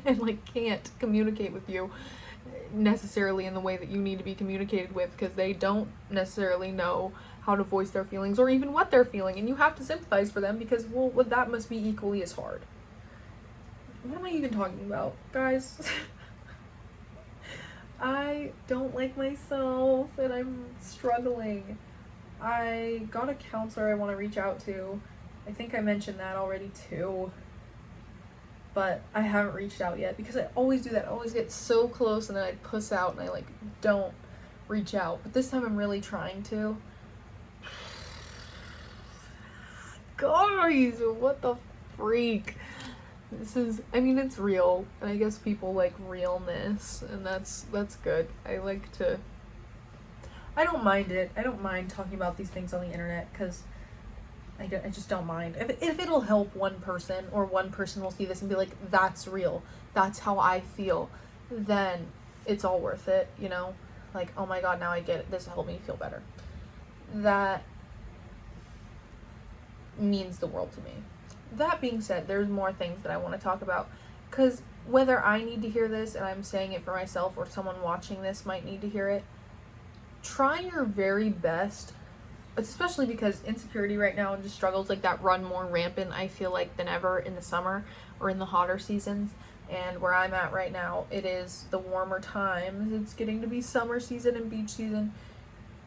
A: and like can't communicate with you necessarily in the way that you need to be communicated with, because they don't necessarily know how to voice their feelings or even what they're feeling, and you have to sympathize for them because, well, that must be equally as hard. What am I even talking about, guys? I don't like myself and I'm struggling. I got a counselor I want to reach out to. I think I mentioned that already too. But I haven't reached out yet because I always do that. I always get so close and then I puss out and I like don't reach out. But this time I'm really trying to. Guys, what the freak? This is, I mean, it's real, and I guess people like realness, and that's good. I don't mind it. I don't mind talking about these things on the internet because I just don't mind. If it'll help one person, or one person will see this and be like, that's real, that's how I feel, then it's all worth it, you know? Like, oh my god, now I get it. This will help me feel better. That means the world to me. That being said, there's more things that I want to talk about, because whether I need to hear this and I'm saying it for myself or someone watching this might need to hear it, try your very best, especially because insecurity right now and just struggles like that run more rampant, I feel like, than ever in the summer or in the hotter seasons. And where I'm at right now, it is the warmer times. It's getting to be summer season and beach season.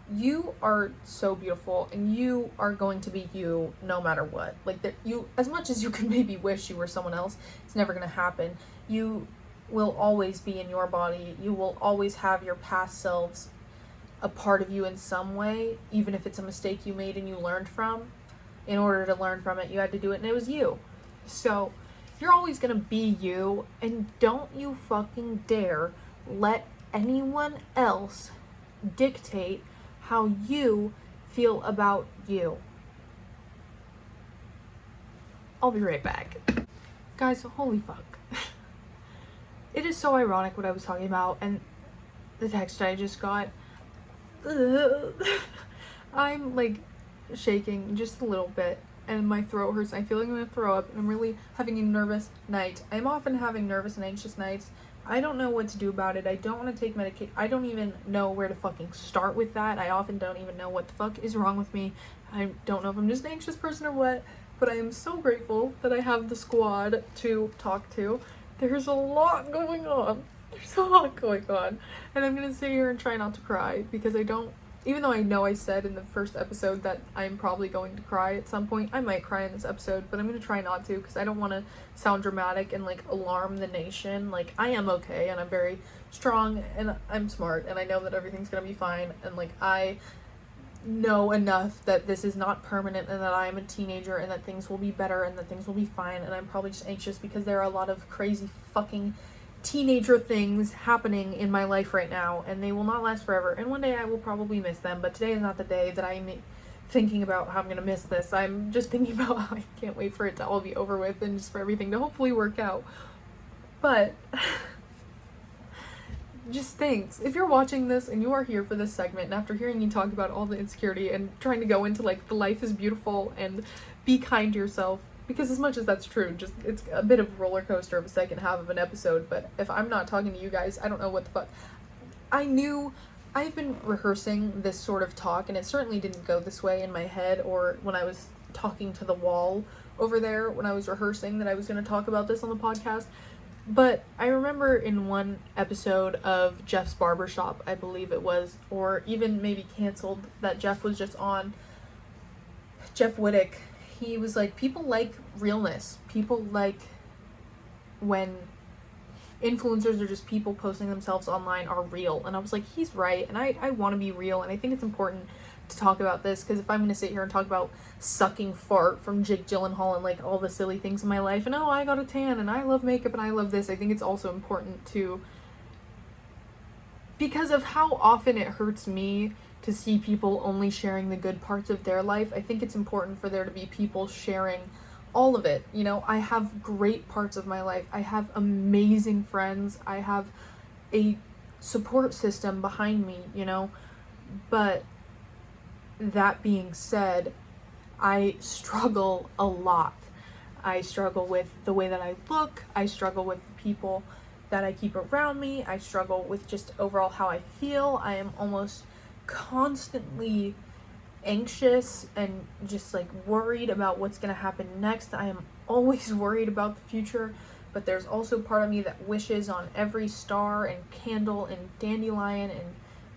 A: You are so beautiful, and you are going to be you no matter what. Like, you, as much as you can maybe wish you were someone else, it's never going to happen. You will always be in your body. You will always have your past selves a part of you in some way, even if it's a mistake you made and you learned from. In order to learn from it, you had to do it, and it was you. So you're always going to be you, and don't you fucking dare let anyone else dictate how you feel about you. I'll be right back. Guys, holy fuck. It is so ironic what I was talking about and the text I just got. I'm like shaking just a little bit and my throat hurts. I feel like I'm gonna throw up and I'm really having a nervous night. I'm often having nervous and anxious nights. I don't know what to do about it. I don't want to take medication. I don't even know where to fucking start with that. I often don't even know what the fuck is wrong with me. I don't know if I'm just an anxious person or what, but I am so grateful that I have the squad to talk to. There's a lot going on. There's a lot going on. And I'm gonna sit here and try not to cry because I don't, even though I know I said in the first episode that I'm probably going to cry at some point. I might cry in this episode, but I'm gonna try not to because I don't want to sound dramatic and like alarm the nation. Like, I am okay and I'm very strong and I'm smart and I know that everything's gonna be fine, and like I know enough that this is not permanent and that I am a teenager and that things will be better and that things will be fine, and I'm probably just anxious because there are a lot of crazy fucking teenager things happening in my life right now, and they will not last forever, and one day I will probably miss them, but today is not the day that I'm thinking about how I'm gonna miss this. I'm just thinking about how I can't wait for it to all be over with and just for everything to hopefully work out. But just thanks. If you're watching this and you are here for this segment, and after hearing me talk about all the insecurity and trying to go into like the life is beautiful and be kind to yourself, because as much as that's true, just it's a bit of a roller coaster of a second half of an episode, but if I'm not talking to you guys, I don't know what the fuck. I've been rehearsing this sort of talk, and it certainly didn't go this way in my head or when I was talking to the wall over there when I was rehearsing that I was going to talk about this on the podcast. But I remember in one episode of Jeff's Barbershop, I believe it was, or even maybe canceled, that Jeff was just on, Jeff Wittick, he was like, people like realness. People like when influencers or just people posting themselves online are real. And I was like, he's right. And I want to be real. And I think it's important to talk about this, because if I'm going to sit here and talk about sucking fart from Jake Gyllenhaal and like all the silly things in my life, and oh, I got a tan and I love makeup and I love this, I think it's also important to, because of how often it hurts me to see people only sharing the good parts of their life, I think it's important for there to be people sharing all of it. You know, I have great parts of my life. I have amazing friends. I have a support system behind me, you know. But that being said, I struggle a lot. I struggle with the way that I look. I struggle with the people that I keep around me. I struggle with just overall how I feel. I am almost constantly anxious and just like worried about what's going to happen next. I am always worried about the future, but there's also part of me that wishes on every star and candle and dandelion and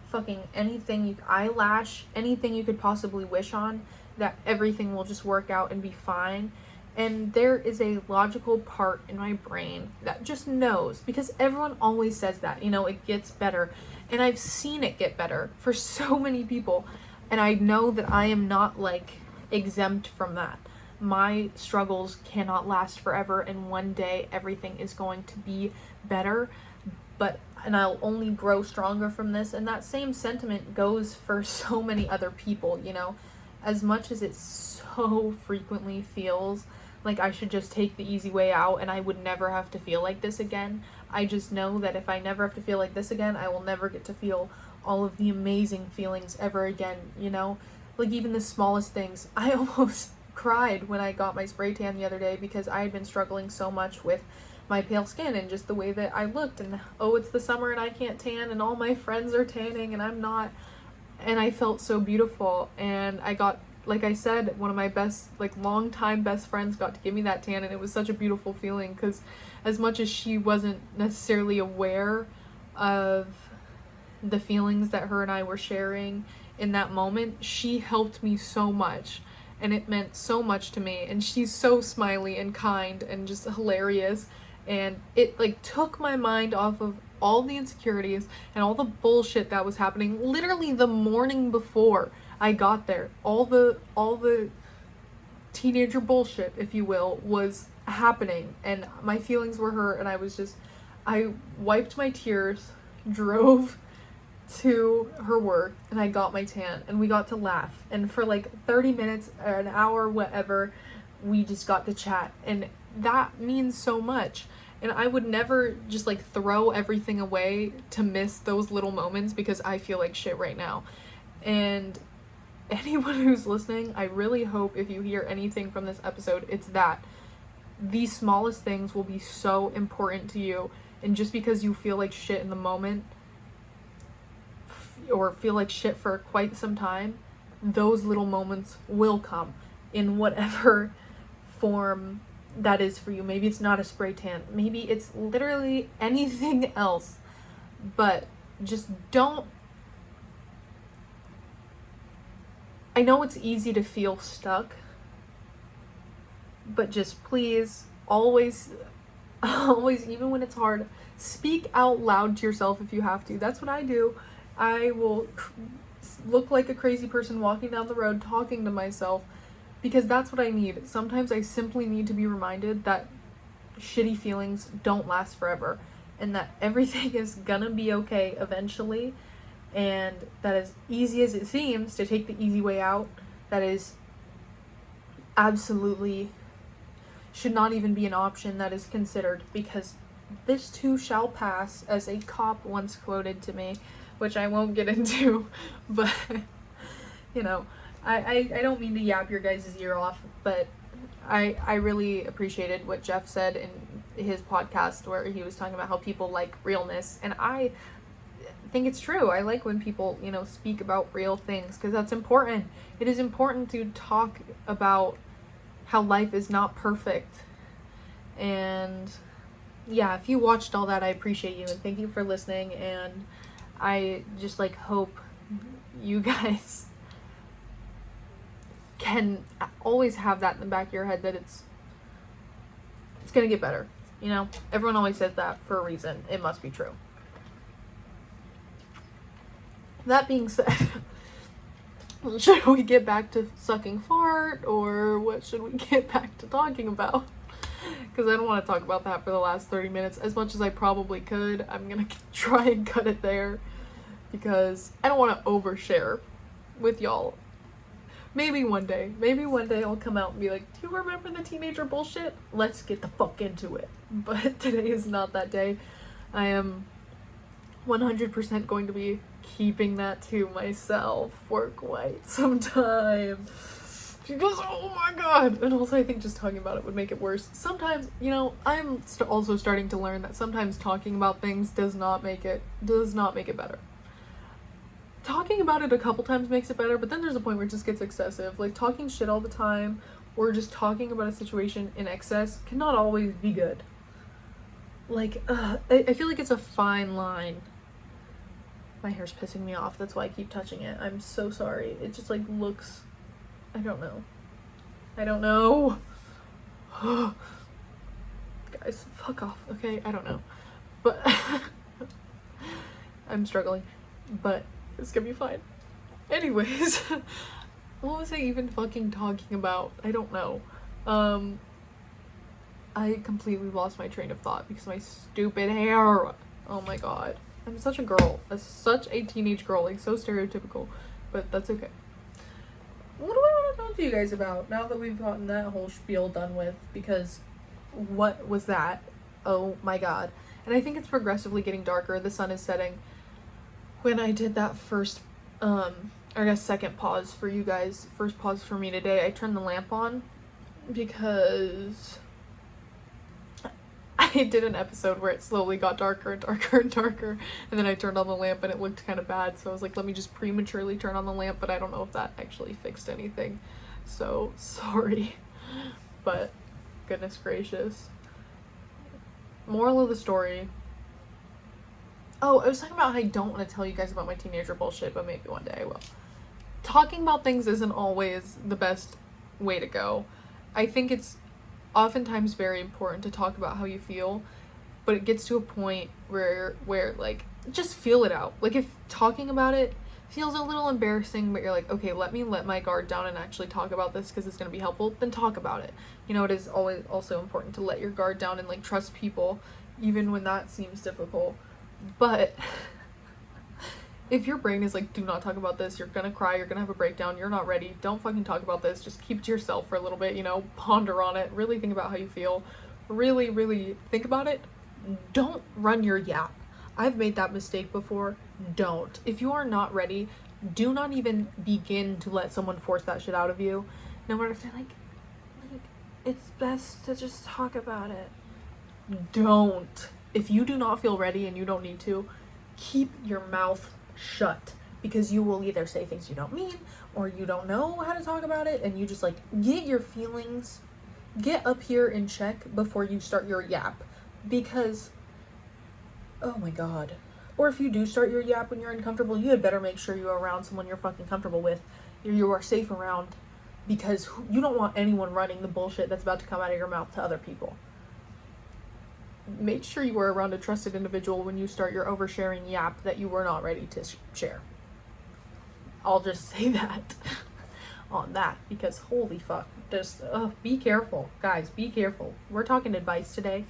A: fucking anything, eyelash, anything you could possibly wish on, that everything will just work out and be fine. And there is a logical part in my brain that just knows, because everyone always says that, you know, it gets better. And I've seen it get better for so many people. And I know that I am not like exempt from that. My struggles cannot last forever, and one day everything is going to be better. And I'll only grow stronger from this. And that same sentiment goes for so many other people, you know. As much as it so frequently feels like I should just take the easy way out and I would never have to feel like this again, I just know that if I never have to feel like this again, I will never get to feel all of the amazing feelings ever again, you know? Like even the smallest things. I almost cried when I got my spray tan the other day because I had been struggling so much with my pale skin and just the way that I looked, and oh, it's the summer and I can't tan and all my friends are tanning and I'm not. And I felt so beautiful, and I got, like I said, one of my best, like longtime best friends got to give me that tan, and it was such a beautiful feeling because as much as she wasn't necessarily aware of the feelings that her and I were sharing in that moment, she helped me so much, and it meant so much to me. And she's so smiley and kind and just hilarious, and it like took my mind off of all the insecurities and all the bullshit that was happening literally the morning before I got there. All the teenager bullshit, if you will, was happening, and my feelings were hurt, and I wiped my tears, drove to her work, and I got my tan, and we got to laugh, and for like 30 minutes or an hour, whatever, we just got to chat, and that means so much. And I would never just like throw everything away to miss those little moments because I feel like shit right now. And anyone who's listening, I really hope if you hear anything from this episode, it's that these smallest things will be so important to you. And just because you feel like shit in the moment or feel like shit for quite some time, those little moments will come in whatever form that is for you. Maybe it's not a spray tan, maybe it's literally anything else, but just don't. I know it's easy to feel stuck, but just please always even when it's hard, speak out loud to yourself if you have to. That's what I do. I will look like a crazy person walking down the road talking to myself, because that's what I need. Sometimes I simply need to be reminded that shitty feelings don't last forever, and that everything is gonna be okay eventually, and that as easy as it seems to take the easy way out, that is absolutely should not even be an option that is considered, because this too shall pass, as a cop once quoted to me, which I won't get into, but you know, I don't mean to yap your guys' ear off, but I really appreciated what Jeff said in his podcast where he was talking about how people like realness, and I think it's true. I like when people, you know, speak about real things, because that's important. It is important to talk about how life is not perfect. And yeah, if you watched all that, I appreciate you, and thank you for listening, and I just like hope you guys can always have that in the back of your head, that it's gonna get better. You know, everyone always says that for a reason. It must be true. That being said, should we get back to sucking fart, or what should we get back to talking about? Because I don't want to talk about that for the last 30 minutes as much as I probably could. I'm gonna try and cut it there because I don't want to overshare with y'all. Maybe one day I'll come out and be like, do you remember the teenager bullshit? Let's get the fuck into it. But today is not that day. I am 100% going to be keeping that to myself for quite some time. because, oh my god. And also I think just talking about it would make it worse. Sometimes, you know, I'm also starting to learn that sometimes talking about things does not make it better. Talking about it a couple times makes it better, but then there's a point where it just gets excessive. Like, talking shit all the time or just talking about a situation in excess cannot always be good. Like, I feel like it's a fine line. My hair's pissing me off, that's why I keep touching it. I'm so sorry. It just, like, looks... I don't know. Guys, fuck off, okay? I don't know. But... I'm struggling. But it's gonna be fine. Anyways. What was I even fucking talking about? I don't know. I completely lost my train of thought because of my stupid hair. Oh my god. I'm such a girl. Such a teenage girl. Like, so stereotypical. But that's okay. What do I want to talk to you guys about now that we've gotten that whole spiel done with? Because what was that? Oh my god. And I think it's progressively getting darker. The sun is setting. When I did that first, I guess second pause for you guys, first pause for me today, I turned the lamp on because I did an episode where it slowly got darker and darker and darker, and then I turned on the lamp and it looked kind of bad, so I was like, let me just prematurely turn on the lamp, but I don't know if that actually fixed anything, so sorry. But goodness gracious. Moral of the story. Oh, I was talking about how I don't want to tell you guys about my teenager bullshit, but maybe one day I will. Talking about things isn't always the best way to go. I think it's oftentimes very important to talk about how you feel, but it gets to a point where like, just feel it out. Like, if talking about it feels a little embarrassing, but you're like, okay, let me let my guard down and actually talk about this because it's going to be helpful, then talk about it. You know, it is always also important to let your guard down and, like, trust people, even when that seems difficult. But if your brain is like, do not talk about this, you're gonna cry, you're gonna have a breakdown, you're not ready, don't fucking talk about this, just keep it to yourself for a little bit, you know, ponder on it, really think about how you feel, really, really think about it. Don't run your yap. I've made that mistake before. Don't. If you are not ready, do not even begin to let someone force that shit out of you. No matter if they're like, it's best to just talk about it. Don't. If you do not feel ready and you don't need to, keep your mouth shut, because you will either say things you don't mean or you don't know how to talk about it, and you just, like, get your feelings, get up here in check before you start your yap, because, oh my god. Or if you do start your yap when you're uncomfortable, you had better make sure you're around someone you're fucking comfortable with, you are safe around, because you don't want anyone running the bullshit that's about to come out of your mouth to other people. Make sure you are around a trusted individual when you start your oversharing yap that you were not ready to share. I'll just say that on that, because holy fuck, just be careful, guys, be careful. We're talking advice today.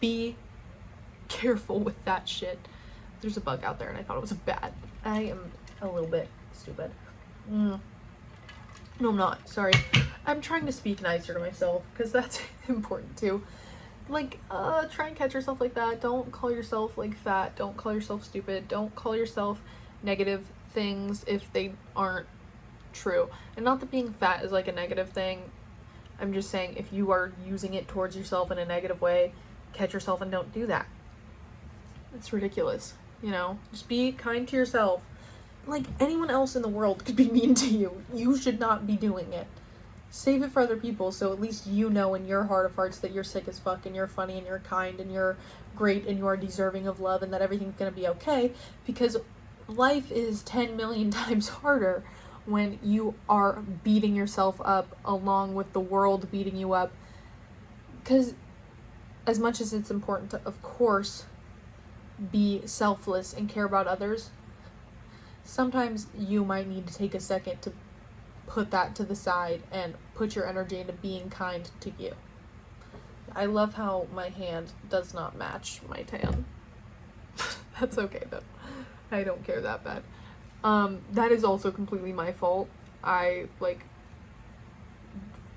A: Be careful with that shit. There's a bug out there and I thought it was bad. I am a little bit stupid. No, I'm not. Sorry. I'm trying to speak nicer to myself because that's important too. Like, try and catch yourself like that. Don't call yourself, like, fat. Don't call yourself stupid. Don't call yourself negative things if they aren't true. And not that being fat is, like, a negative thing. I'm just saying, if you are using it towards yourself in a negative way, catch yourself and don't do that. It's ridiculous, you know? Just be kind to yourself. Like, anyone else in the world could be mean to you. You should not be doing it. Save it for other people, so at least you know in your heart of hearts that you're sick as fuck and you're funny and you're kind and you're great and you are deserving of love and that everything's gonna be okay, because life is 10 million times harder when you are beating yourself up along with the world beating you up. Because as much as it's important to, of course, be selfless and care about others, sometimes you might need to take a second to put that to the side and put your energy into being kind to you. I love how my hand does not match my tan. That's okay though. I don't care that bad. That is also completely my fault. I, like,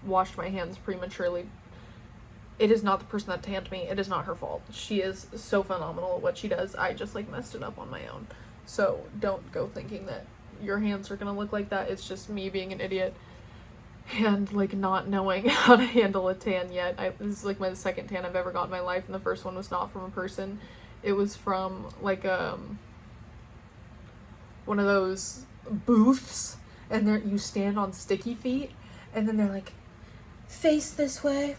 A: washed my hands prematurely. It is not the person that tanned me. It is not her fault. She is so phenomenal at what she does. I just, like, messed it up on my own. So don't go thinking that your hands are gonna look like that. It's just me being an idiot. and like not knowing how to handle a tan yet. This is like my second tan I've ever got in my life, and the first one was not from a person. It was from like one of those booths, and there you stand on sticky feet, and then they're like, face this way,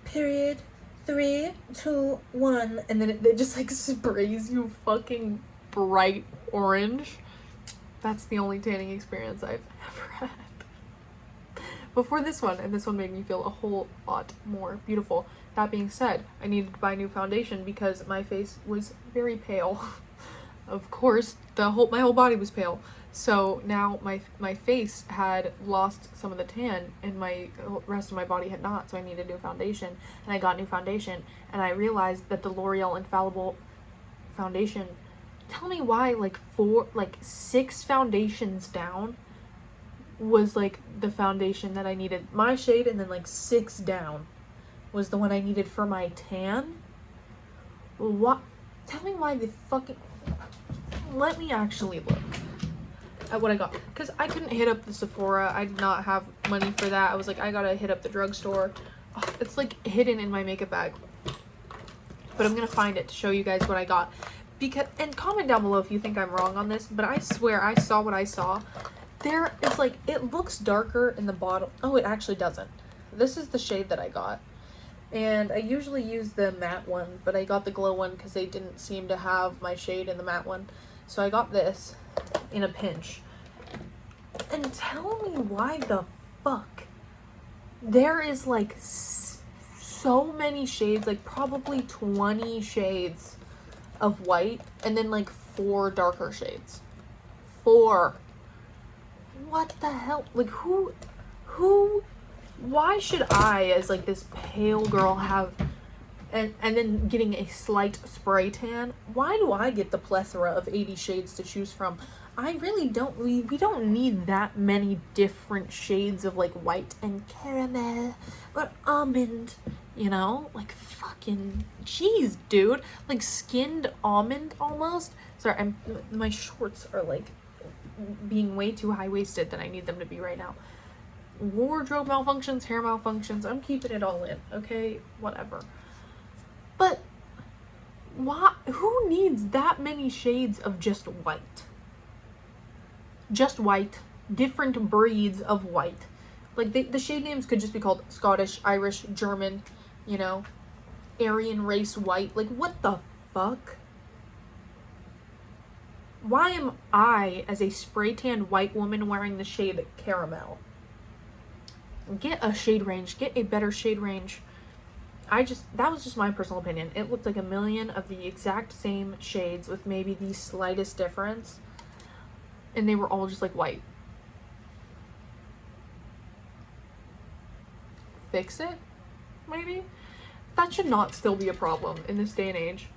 A: period, 3, 2, 1, and then it just like sprays you fucking bright orange. That's the only tanning experience I've ever had before this one, and this one made me feel a whole lot more beautiful. That being said, I needed to buy new foundation because my face was very pale. Of course, my whole body was pale. So now my face had lost some of the tan, and my rest of my body had not. So I needed new foundation, and I got new foundation, and I realized that the L'Oreal Infallible foundation. Tell me why, like 6 foundations down was like the foundation that I needed. My shade, and then like 6 down was the one I needed for my tan. What? Tell me why the fucking. Let me actually look at what I got, because I couldn't hit up the Sephora. I did not have money for that. I was like, I gotta hit up the drugstore. Oh, it's like hidden in my makeup bag, but I'm gonna find it to show you guys what I got. Because, and comment down below if you think I'm wrong on this, but I swear I saw what I saw. There is like, it looks darker in the bottle. Oh, it actually doesn't. This is the shade that I got, and I usually use the matte one, but I got the glow one because they didn't seem to have my shade in the matte one. So I got this in a pinch. And tell me why the fuck there is like so many shades, like probably 20 shades of white, and then like 4 darker shades. 4. What the hell? Like who, why should I, as like this pale girl, have and then getting a slight spray tan? Why do I get the plethora of 80 shades to choose from? I really don't. We don't need that many different shades of like white and caramel or almond, you know? Like fucking jeez, dude. Like skinned almond almost. Sorry, my shorts are like being way too high-waisted than I need them to be right now. Wardrobe malfunctions, hair malfunctions, I'm keeping it all in, okay? Whatever. But why? Who needs that many shades of just white? Just white. Different breeds of white. Like, the shade names could just be called Scottish, Irish, German, you know, Aryan race white. Like, what the fuck? Why am I, as a spray tanned white woman, wearing the shade caramel? Get a shade range. Get a better shade range. That was just my personal opinion. It looked like a million of the exact same shades with maybe the slightest difference. And they were all just like white. Fix it? Maybe? That should not still be a problem in this day and age.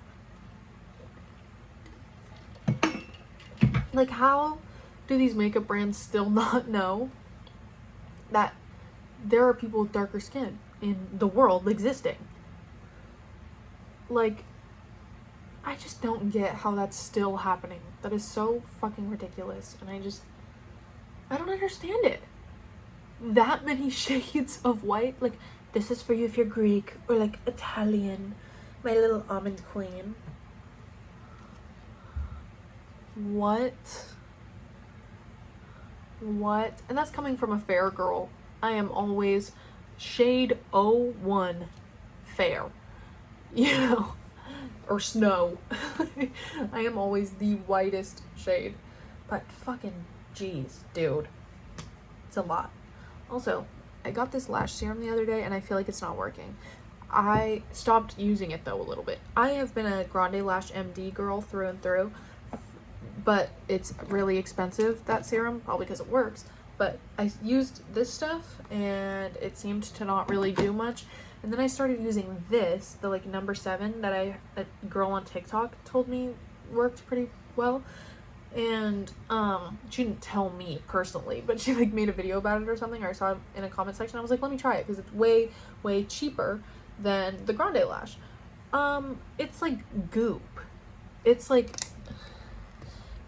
A: Like, how do these makeup brands still not know that there are people with darker skin in the world existing? Like, I just don't get how that's still happening. That is so fucking ridiculous, and I don't understand it. That many shades of white? Like, this is for you if you're Greek, or like Italian, my little almond queen. What? And that's coming from a fair girl. I am always shade 01 fair, you know, or snow. I am always the whitest shade, but fucking jeez, dude, it's a lot. Also, I got this lash serum the other day, and I feel like it's not working. I stopped using it though a little bit. I have been a Grande Lash MD girl through and through, but it's really expensive, that serum, probably because it works. But I used this stuff, and it seemed to not really do much. And then I started using this, the like number 7 that a girl on TikTok told me worked pretty well. And she didn't tell me personally, but she like made a video about it or something, or I saw it in a comment section. I was like, let me try it, because it's way cheaper than the Grande Lash. It's like goop. It's like,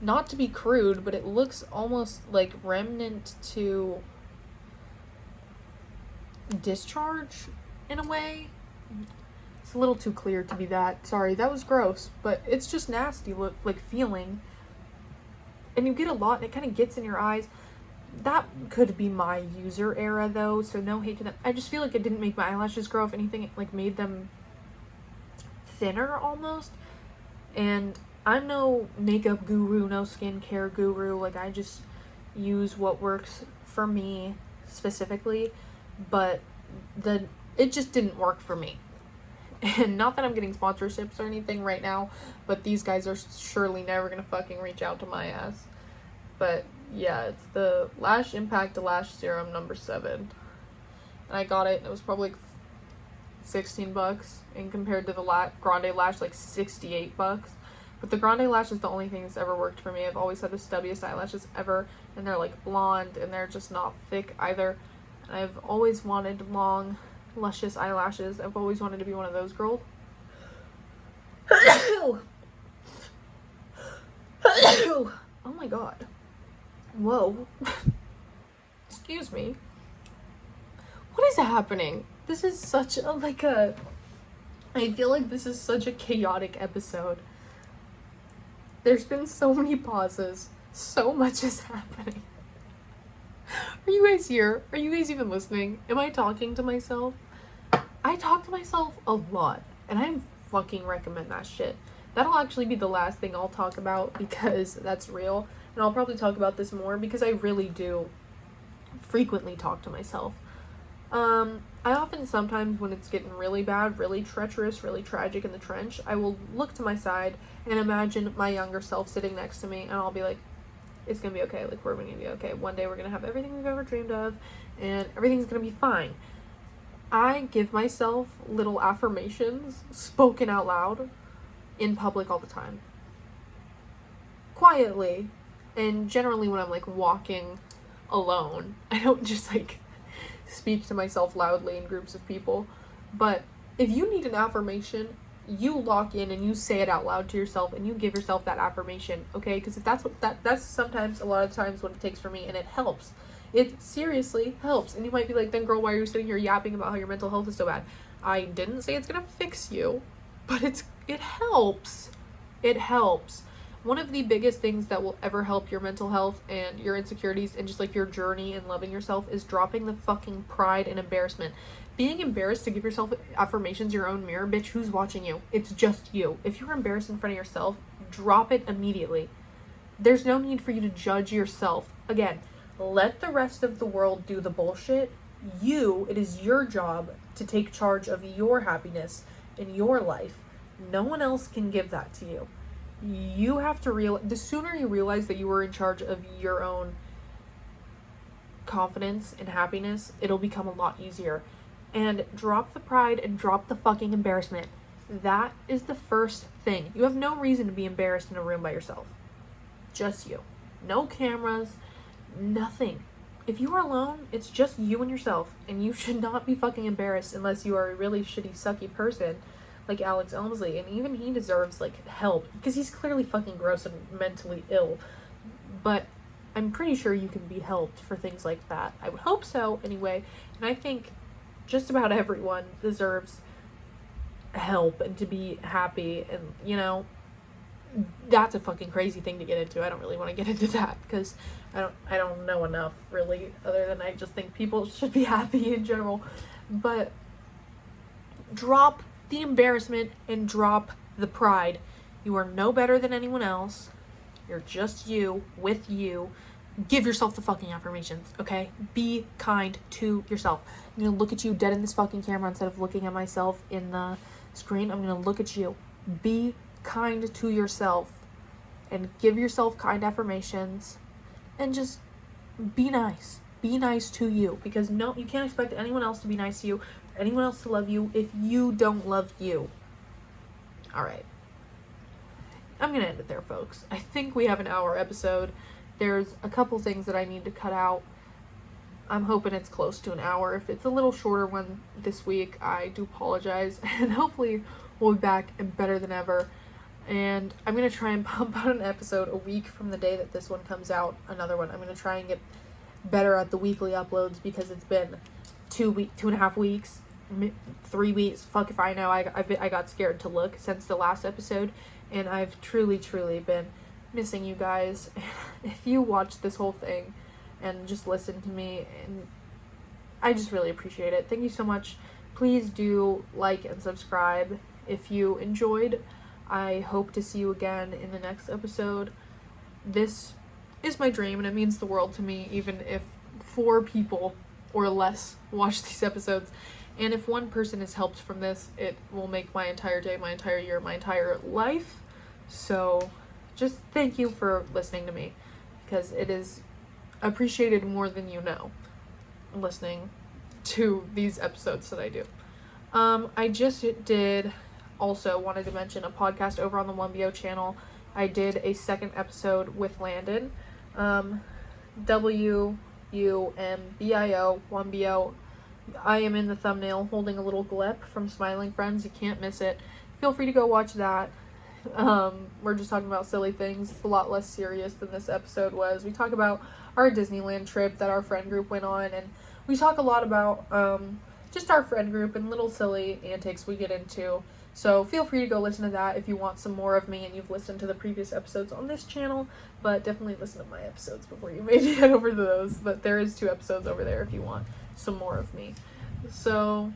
A: not to be crude, but it looks almost like remnant to discharge in a way. It's a little too clear to be that. Sorry, that was gross, but it's just nasty like feeling. And you get a lot and it kind of gets in your eyes. That could be my user era though, so no hate to them. I just feel like it didn't make my eyelashes grow. If anything, it like made them thinner almost. And I'm no makeup guru, no skincare guru. Like, I just use what works for me specifically, but it just didn't work for me. And not that I'm getting sponsorships or anything right now, but these guys are surely never gonna fucking reach out to my ass. But yeah, it's the Lash Impact Lash Serum number 7. And I got it, and it was probably like $16, and compared to the Grande Lash, like $68. But the Grande Lash is the only thing that's ever worked for me. I've always had the stubbiest eyelashes ever, and they're like blonde, and they're just not thick either. And I've always wanted long, luscious eyelashes. I've always wanted to be one of those girls. Oh my god. Whoa. Excuse me. What is happening? This is such a, I feel like this is such a chaotic episode. There's been so many pauses. So much is happening. Are you guys here? Are you guys even listening? Am I talking to myself? I talk to myself a lot, and I fucking recommend that shit. That'll actually be the last thing I'll talk about because that's real. And I'll probably talk about this more because I really do frequently talk to myself. I often sometimes when it's getting really bad, really treacherous, really tragic in the trench, I will look to my side and imagine my younger self sitting next to me, and I'll be like, it's gonna be okay, like, we're gonna be okay. One day we're gonna have everything we've ever dreamed of, and everything's gonna be fine. I give myself little affirmations spoken out loud in public all the time. Quietly, and generally when I'm, like, walking alone. I don't just, like, speak to myself loudly in groups of people. But if you need an affirmation, you lock in and you say it out loud to yourself and you give yourself that affirmation, okay? Because if that's sometimes a lot of times what it takes for me, and it helps. It seriously helps. And you might be like, then girl, why are you sitting here yapping about how your mental health is so bad? I didn't say it's gonna fix you, but it helps. It helps. One of the biggest things that will ever help your mental health and your insecurities and just like your journey in loving yourself is dropping the fucking pride and embarrassment. Being embarrassed to give yourself affirmations, your own mirror, bitch, who's watching you? It's just you. If you're embarrassed in front of yourself, drop it immediately. There's no need for you to judge yourself. Again, let the rest of the world do the bullshit. It is your job to take charge of your happiness in your life. No one else can give that to you. You have to realize, the sooner you realize that you are in charge of your own confidence and happiness, it'll become a lot easier. And drop the pride and drop the fucking embarrassment. That is the first thing. You have no reason to be embarrassed in a room by yourself. Just you. No cameras, nothing. If you are alone, it's just you and yourself, and you should not be fucking embarrassed unless you are a really shitty, sucky person like Alex Elmsley, and even he deserves, like, help, because he's clearly fucking gross and mentally ill, but I'm pretty sure you can be helped for things like that. I would hope so, anyway, and I think just about everyone deserves help and to be happy, and, you know, that's a fucking crazy thing to get into. I don't really want to get into that, because I don't know enough, really, other than I just think people should be happy in general, but drop the embarrassment and drop the pride. You are no better than anyone else. You're just you with you. Give yourself the fucking affirmations, okay? Be kind to yourself. I'm gonna look at you dead in this fucking camera instead of looking at myself in the screen. I'm gonna look at you. Be kind to yourself and give yourself kind affirmations and just be nice. Be nice to you, because no, you can't expect anyone else to be nice to you, or anyone else to love you if you don't love you. Alright. I'm gonna end it there, folks. I think we have an hour episode. There's a couple things that I need to cut out. I'm hoping it's close to an hour. If it's a little shorter one this week, I do apologize. And hopefully we'll be back and better than ever. And I'm gonna try and pump out an episode a week from the day that this one comes out. Another one. I'm gonna try and get better at the weekly uploads, because it's been 2.5 weeks, 3 weeks, fuck if I know. I got scared to look since the last episode, and I've truly been missing you guys. If you watched this whole thing and just listened to me, and I just really appreciate it. Thank you so much. Please do like and subscribe if you enjoyed. I hope to see you again in the next episode. This is my dream, and it means the world to me, even if 4 people or less watch these episodes. And if one person is helped from this, it will make my entire day, my entire year, my entire life. So just thank you for listening to me, because it is appreciated more than you know, listening to these episodes that I do. I just wanted to mention a podcast over on the WUMBIO channel. I did a second episode with Landon, WUMBIO, WUMBIO. I am in the thumbnail holding a little glep from Smiling Friends. You can't miss it. Feel free to go watch that. We're just talking about silly things. It's a lot less serious than this episode was. We talk about our Disneyland trip that our friend group went on, and we talk a lot about just our friend group and little silly antics we get into. So feel free to go listen to that if you want some more of me and you've listened to the previous episodes on this channel, but definitely listen to my episodes before you maybe head over to those. But there is 2 episodes over there if you want some more of me. So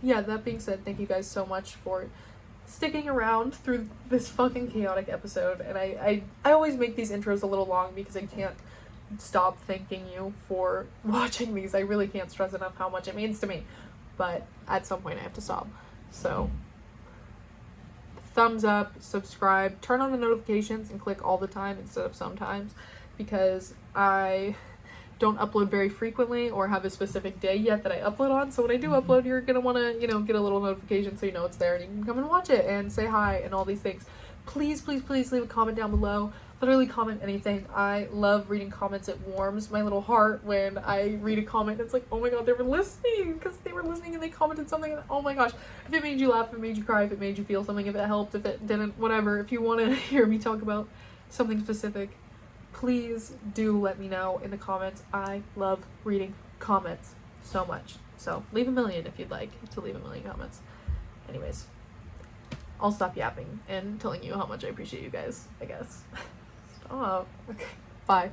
A: yeah, that being said, thank you guys so much for sticking around through this fucking chaotic episode. And I always make these intros a little long because I can't stop thanking you for watching these. I really can't stress enough how much it means to me, but at some point I have to stop. So thumbs up, subscribe, turn on the notifications, and click all the time instead of sometimes, because I don't upload very frequently or have a specific day yet that I upload on. So when I do upload, you're gonna want to, get a little notification so you know it's there and you can come and watch it and say hi and all these things. Please leave a comment down below. Literally comment anything. I love reading comments. It warms my little heart when I read a comment. It's like, oh my god, they were listening, because they were listening and they commented something, and oh my gosh, if it made you laugh, if it made you cry, if it made you feel something, if it helped, if it didn't, whatever, if you want to hear me talk about something specific, please do let me know in the comments. I love reading comments so much. So leave a million if you'd like to leave a million comments. Anyways, I'll stop yapping and telling you how much I appreciate you guys, I guess. Stop. Okay, bye.